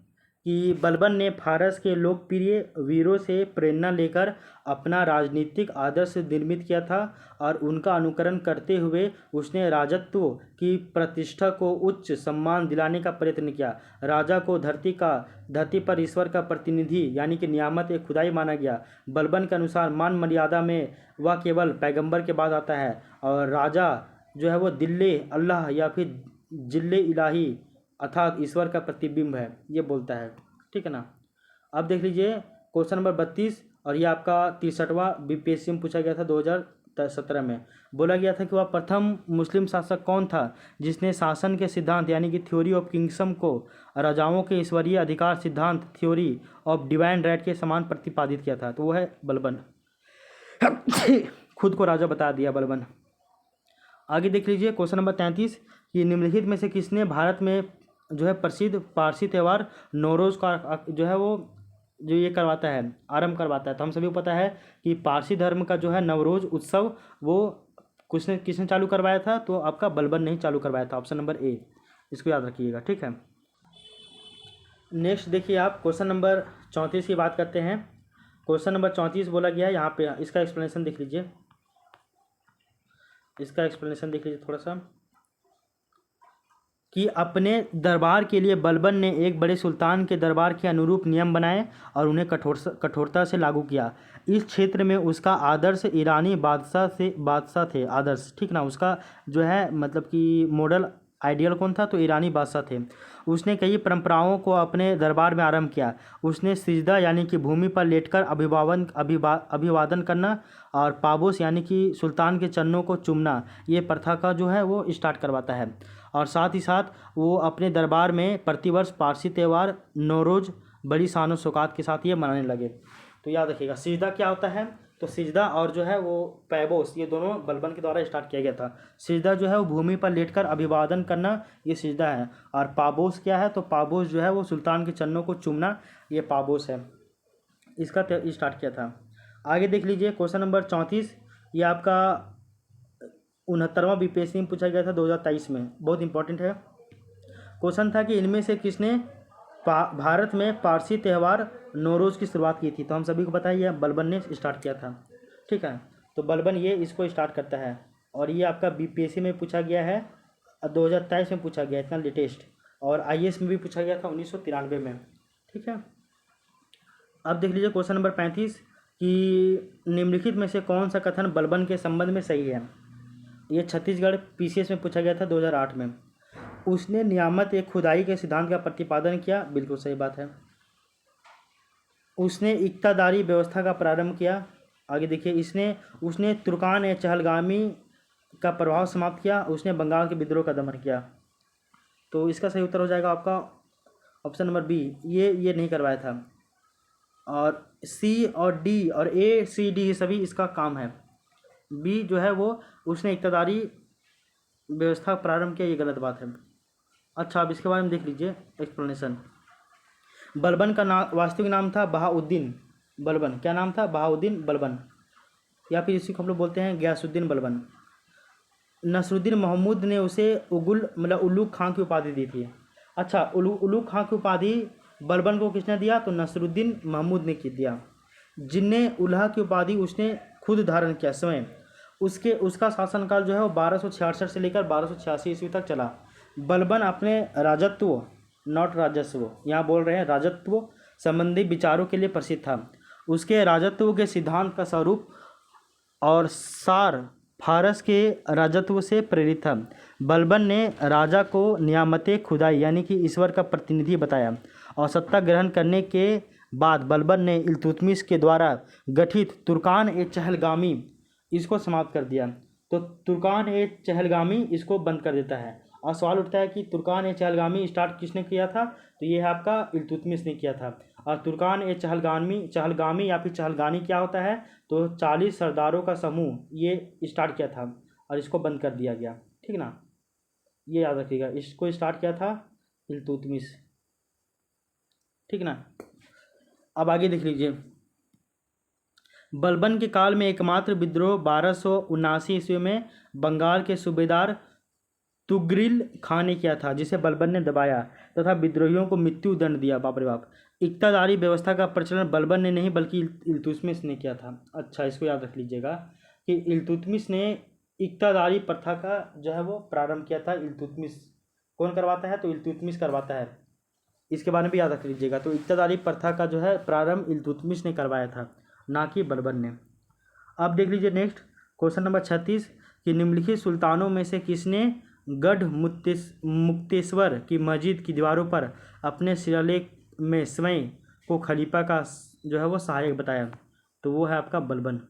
कि बलबन ने फारस के लोकप्रिय वीरों से प्रेरणा लेकर अपना राजनीतिक आदर्श निर्मित किया था, और उनका अनुकरण करते हुए उसने राजत्व की प्रतिष्ठा को उच्च सम्मान दिलाने का प्रयत्न किया। राजा को धरती पर ईश्वर का प्रतिनिधि यानी कि नियामत एक खुदाई माना गया। बलबन के अनुसार मान मर्यादा में वह केवल पैगंबर के बाद आता है, और राजा जो है वो दिल्ले अल्लाह या फिर जिल्ले इलाही अर्थात ईश्वर का प्रतिबिंब है, ये बोलता है, ठीक है ना। अब देख लीजिए क्वेश्चन नंबर 32, और ये आपका 63वां बीपीएससी में पूछा गया था 2017 में। बोला गया था कि वह प्रथम मुस्लिम शासक कौन था जिसने शासन के सिद्धांत यानी कि थ्योरी ऑफ किंगडम को राजाओं के ईश्वरीय अधिकार सिद्धांत थ्योरी ऑफ डिवाइन राइट के समान प्रतिपादित किया था। तो वो है बलबन। खुद को राजा बता दिया बलबन। आगे देख लीजिए क्वेश्चन नंबर 33 कि निम्नलिखित में से किसने भारत में जो है प्रसिद्ध पारसी त्यौहार नौरोज़ का जो है वो जो ये करवाता है, आरंभ करवाता है। तो हम सभी को पता है कि पारसी धर्म का जो है नवरोज़ उत्सव वो किसने चालू करवाया था, तो आपका बलबन ने ही चालू करवाया था। ऑप्शन नंबर ए, इसको याद रखिएगा, ठीक है। नेक्स्ट देखिए आप क्वेश्चन नंबर 34 की बात करते हैं। क्वेश्चन नंबर 34 बोला गया है यहाँ पे, इसका एक्सप्लेनेशन देख लीजिए, इसका एक्सप्लेनेशन देख लीजिए थोड़ा सा, कि अपने दरबार के लिए बलबन ने एक बड़े सुल्तान के दरबार के अनुरूप नियम बनाए और उन्हें कठोरता से लागू किया। इस क्षेत्र में उसका आदर्श ईरानी बादशाह थे, आदर्श, ठीक ना, उसका जो है मतलब कि मॉडल आइडियल कौन था, तो ईरानी बादशाह थे। उसने कई परंपराओं को अपने दरबार में आरंभ किया। उसने सिजदा यानी कि भूमि पर लेटकर अभिवादन करना और पाबोस यानी कि सुल्तान के चरणों को चूमना, ये प्रथा का जो है वो स्टार्ट करवाता है। और साथ ही साथ वो अपने दरबार में प्रतिवर्ष पारसी त्यौहार नौरोज़ बड़ी शान शौकत के साथ ये मनाने लगे। तो याद रखिएगा सिजदा क्या होता है, तो सिजदा और जो है वो पैबोस, ये दोनों बलबन के द्वारा स्टार्ट किया गया था। सिजदा जो है वो भूमि पर लेटकर अभिवादन करना, ये सिजदा है। और पाबोस क्या है, तो पाबोस जो है वो सुल्तान के चरणों को चूमना, ये पाबोस है, इसका स्टार्ट किया था। आगे देख लीजिए क्वेश्चन नंबर 34, ये आपका 69वां बीपीएससी में पूछा गया था 2023 में, बहुत इंपॉर्टेंट है। क्वेश्चन था कि इनमें से किसने भारत में पारसी त्यौहार नौरोज़ की शुरुआत की थी, तो हम सभी को पता है ये बलबन ने स्टार्ट किया था, ठीक है। तो बलबन ये इसको स्टार्ट करता है और ये आपका बीपीएससी में पूछा गया है, 2023 में पूछा गया, इतना लेटेस्ट, और आईएएस में भी पूछा गया था 1993 में, ठीक है। अब देख लीजिए क्वेश्चन नंबर 35, कि निम्नलिखित में से कौन सा कथन बलबन के संबंध में सही है। ये छत्तीसगढ़ पीसीएस में पूछा गया था 2008 में। उसने नियामत एक खुदाई के सिद्धांत का प्रतिपादन किया, बिल्कुल सही बात है। उसने इक्तादारी व्यवस्था का प्रारंभ किया। आगे देखिए, उसने तुर्कान ए चहलगामी का प्रभाव समाप्त किया। उसने बंगाल के विद्रोह का दमन किया। तो इसका सही उत्तर हो जाएगा आपका ऑप्शन नंबर बी, ये नहीं करवाया था। और सी और डी और ए सी डी सभी इसका काम है। बी जो है वो उसने इक्तादारी व्यवस्था प्रारंभ किया, ये गलत बात है। अच्छा, अब इसके बारे में देख लीजिए एक्सप्लेनेशन। बलबन का नाम, वास्तविक नाम था बहाउद्दीन बलबन। क्या नाम था? बहाउद्दीन बलबन, या फिर इसी को हम लोग बोलते हैं गयासुद्दीन बलबन। नसरुद्दीन महमूद ने उसे उगुल मतलब उल्लूक खां की उपाधि दी थी। अच्छा, उल्लूक खां की उपाधि बलबन को किसने दिया? तो नसरुद्दीन महमूद ने दिया। जिन्ने उल्हा की उपाधि उसने खुद धारण किया स्वयं। उसका शासनकाल जो है वो 1266 से लेकर 1286 ईस्वी तक चला। बलबन अपने राजत्व, नॉट राजस्व, यहाँ बोल रहे हैं राजत्व संबंधी विचारों के लिए प्रसिद्ध था। उसके राजत्व के सिद्धांत का स्वरूप और सार फारस के राजत्व से प्रेरित था। बलबन ने राजा को नियामते खुदाई यानी कि ईश्वर का प्रतिनिधि बताया और सत्ता ग्रहण करने के बाद बलबन ने इल्तुतमिश के द्वारा गठित तुर्कान ए चहलगामी इसको समाप्त कर दिया। तो तुर्कान ए चहलगामी इसको बंद कर देता है। और सवाल उठता है कि तुर्कान ए चहलगामी स्टार्ट किसने किया था? तो ये है आपका इल्तुतमिश ने किया था। और तुर्कान ए चहलगामी या फिर चहलगानी क्या होता है? तो 40 सरदारों का समूह ये स्टार्ट किया था और इसको बंद कर दिया गया, ठीक ना, ये याद रखिएगा। इसको स्टार्ट किया था इल्तुतमिश, ठीक ना। अब आगे देख लीजिए, बलबन के काल में एकमात्र विद्रोह 1279 ईस्वी में बंगाल के सूबेदार तुगरिल खां ने किया था, जिसे बलबन ने दबाया तथा विद्रोहियों को मृत्यु दंड दिया। बाप रे बाप। इक्तादारी व्यवस्था का प्रचलन बलबन ने नहीं बल्कि इल्तुतमिश ने किया था। अच्छा, इसको याद रख लीजिएगा कि इल्तुतमिश ने इक्तादारी प्रथा का जो है वो प्रारंभ किया था। इल्तुतमिश कौन करवाता है? तो इल्तुतमिश करवाता है। इसके बारे में भी याद रख लीजिएगा। तो इक्तादारी प्रथा का जो है प्रारंभ इल्तुतमिश ने करवाया था, ना कि बलबन ने। अब देख लीजिए नेक्स्ट क्वेश्चन नंबर 36, कि निम्नलिखित सुल्तानों में से किसने गढ़ मुक्तेश्वर की मस्जिद की दीवारों पर अपने शिलालेख में स्वयं को खलीफा का जो है वो सहायक बताया? तो वो है आपका बलबन।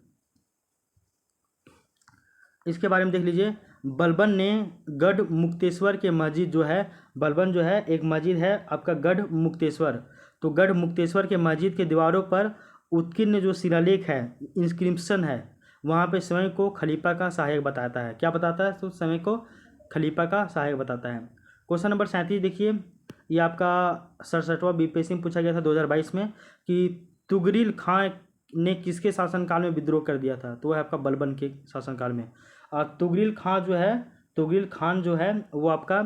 इसके बारे में देख लीजिए, बलबन ने गढ़ मुक्तेश्वर के मस्जिद जो है, बलबन जो है एक मस्जिद है आपका गढ़ मुक्तेश्वर। तो गढ़ मुक्तेश्वर के मस्जिद के दीवारों पर उत्कीर्ण जो शिलालेख है, इंस्क्रिप्शन है, वहाँ पे स्वयं को खलीफा का सहायक बताता है। क्या बताता है? तो स्वयं को खलीफा का सहायक बताता है। क्वेश्चन नंबर 37 देखिए, ये आपका 67वां बीपीएससी में पूछा गया था 2022 में, कि तुगरिल खां ने किसके शासनकाल में विद्रोह कर दिया था? तो वह है आपका बलबन के शासनकाल में। और तुगरिल खान जो है वो आपका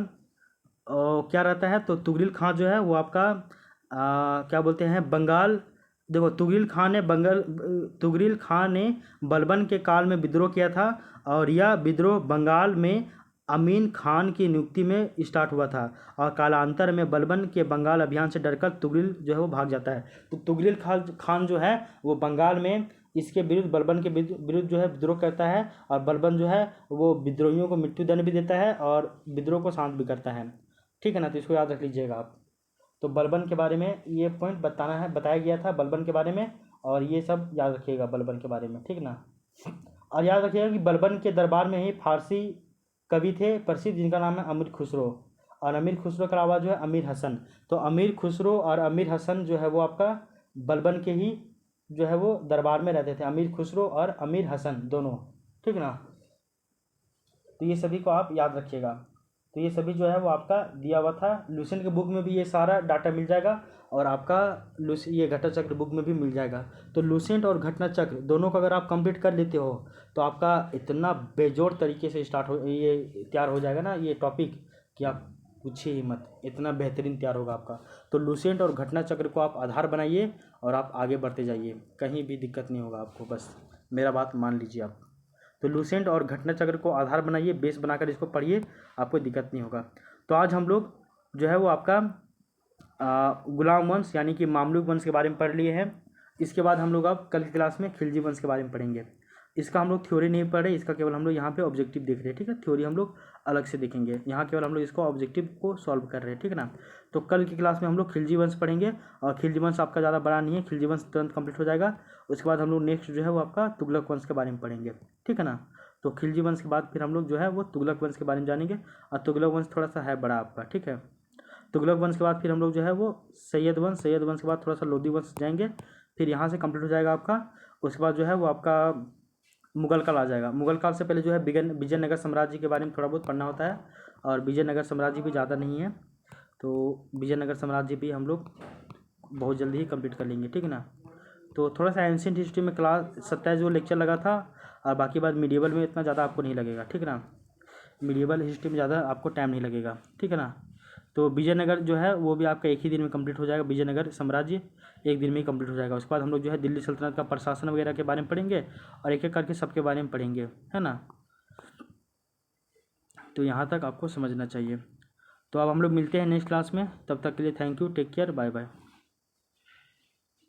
क्या रहता है? तो तुगरिल खां जो है वो आपका क्या बोलते हैं, बंगाल। देखो, तुगरिल खान ने बलबन के काल में विद्रोह किया था, और यह विद्रोह बंगाल में अमीन खान की नियुक्ति में स्टार्ट हुआ था, और कालांतर में बलबन के बंगाल अभियान से डरकर तुगरिल जो है वो भाग जाता है। तो तुगरिल खान जो है वो बंगाल में इसके विरुद्ध, बलबन के विरुद्ध जो है विद्रोह करता है, और बलबन जो है वो विद्रोहियों को मृत्युदंड भी देता है और विद्रोह को शांत भी करता है। ठीक है ना, तो इसको याद रख लीजिएगा आप। तो बलबन के बारे में ये पॉइंट बताया गया था बलबन के बारे में, और ये सब याद रखिएगा बलबन के बारे में, ठीक ना। और याद रखिएगा कि बलबन के दरबार में ही फारसी कवि थे प्रसिद्ध, जिनका नाम है अमीर खुसरो, और अमीर खुसरो का अलावा जो है अमीर हसन। तो अमीर खुसरो और अमीर हसन जो है वो आपका बलबन के ही जो है वो दरबार में रहते थे, अमीर खुसरो और अमीर हसन दोनों, ठीक ना। तो ये सभी को आप याद रखिएगा। तो ये सभी जो है वो आपका दिया हुआ था, लुसेंट के बुक में भी ये सारा डाटा मिल जाएगा, और आपका ये घटना चक्र बुक में भी मिल जाएगा। तो लुसेंट और घटना चक्र दोनों को अगर आप कंप्लीट कर लेते हो तो आपका इतना बेजोड़ तरीके से ये तैयार हो जाएगा ना ये टॉपिक, कि आप पूछिए ही मत, इतना बेहतरीन तैयार होगा आपका। तो लुसेंट और घटना चक्र को आप आधार बनाइए और आप आगे बढ़ते जाइए, कहीं भी दिक्कत नहीं होगा आपको, बस मेरा बात मान लीजिए आप। तो लुसेंट और घटना चक्र को आधार बनाइए, बेस बनाकर इसको पढ़िए, आपको दिक्कत नहीं होगा। तो आज हम लोग जो है वो आपका गुलाम वंश यानी कि मामलुक वंश के बारे में पढ़ लिए हैं। इसके बाद हम लोग अब कल की क्लास में खिलजी वंश के बारे में पढ़ेंगे। इसका हम लोग थ्योरी नहीं पढ़ रहे, इसका केवल हम लोग यहाँ पे ऑब्जेक्टिव देख रहे हैं, ठीक है। थ्योरी हम लोग अलग से देखेंगे, यहाँ केवल हम लोग इसको ऑब्जेक्टिव को सॉल्व कर रहे हैं, ठीक है ना। तो कल की क्लास में हम लोग खिलजी वंश पढ़ेंगे, और खिलजी वंश आपका ज़्यादा बड़ा नहीं है, खिलजी वंश तुरंत कंप्लीट हो जाएगा। उसके बाद हम लोग नेक्स्ट जो है वो आपका तुगलक वंश के बारे में पढ़ेंगे, ठीक है ना। तो खिलजी वंश के बाद फिर हम लोग जो है वो तुगलक वंश के बारे में जानेंगे, और तुगलक वंश थोड़ा सा है बड़ा आपका, ठीक है। तुगलक वंश के बाद फिर हम लोग जो है वो सैयद वंश के बाद थोड़ा सा लोधी वंश जाएंगे, फिर यहाँ से कंप्लीट हो जाएगा आपका। उसके बाद जो है वो आपका मुगल काल आ जाएगा। मुगल काल से पहले जो है विजयनगर साम्राज्य के बारे में थोड़ा बहुत पढ़ना होता है, और विजयनगर साम्राज्य भी ज़्यादा नहीं है, तो विजयनगर साम्राज्य भी हम लोग बहुत जल्दी ही कंप्लीट कर लेंगे, ठीक है ना। तो थोड़ा सा एंशिएंट हिस्ट्री में क्लास 27 जो लेक्चर लगा था, और बाकी बात मीडिएवल में इतना ज़्यादा आपको नहीं लगेगा, ठीक है ना। मीडिएवल हिस्ट्री में ज़्यादा आपको टाइम नहीं लगेगा, ठीक है ना। तो विजयनगर जो है वो भी आपका एक ही दिन में कंप्लीट हो जाएगा, विजयनगर साम्राज्य एक दिन में ही कंप्लीट हो जाएगा। उसके बाद हम लोग जो है दिल्ली सल्तनत का प्रशासन वगैरह के बारे में पढ़ेंगे, और एक एक करके सबके बारे में पढ़ेंगे, है ना। तो यहाँ तक आपको समझना चाहिए। तो अब हम लोग मिलते हैं नेक्स्ट क्लास में, तब तक के लिए thank you, take care, bye bye.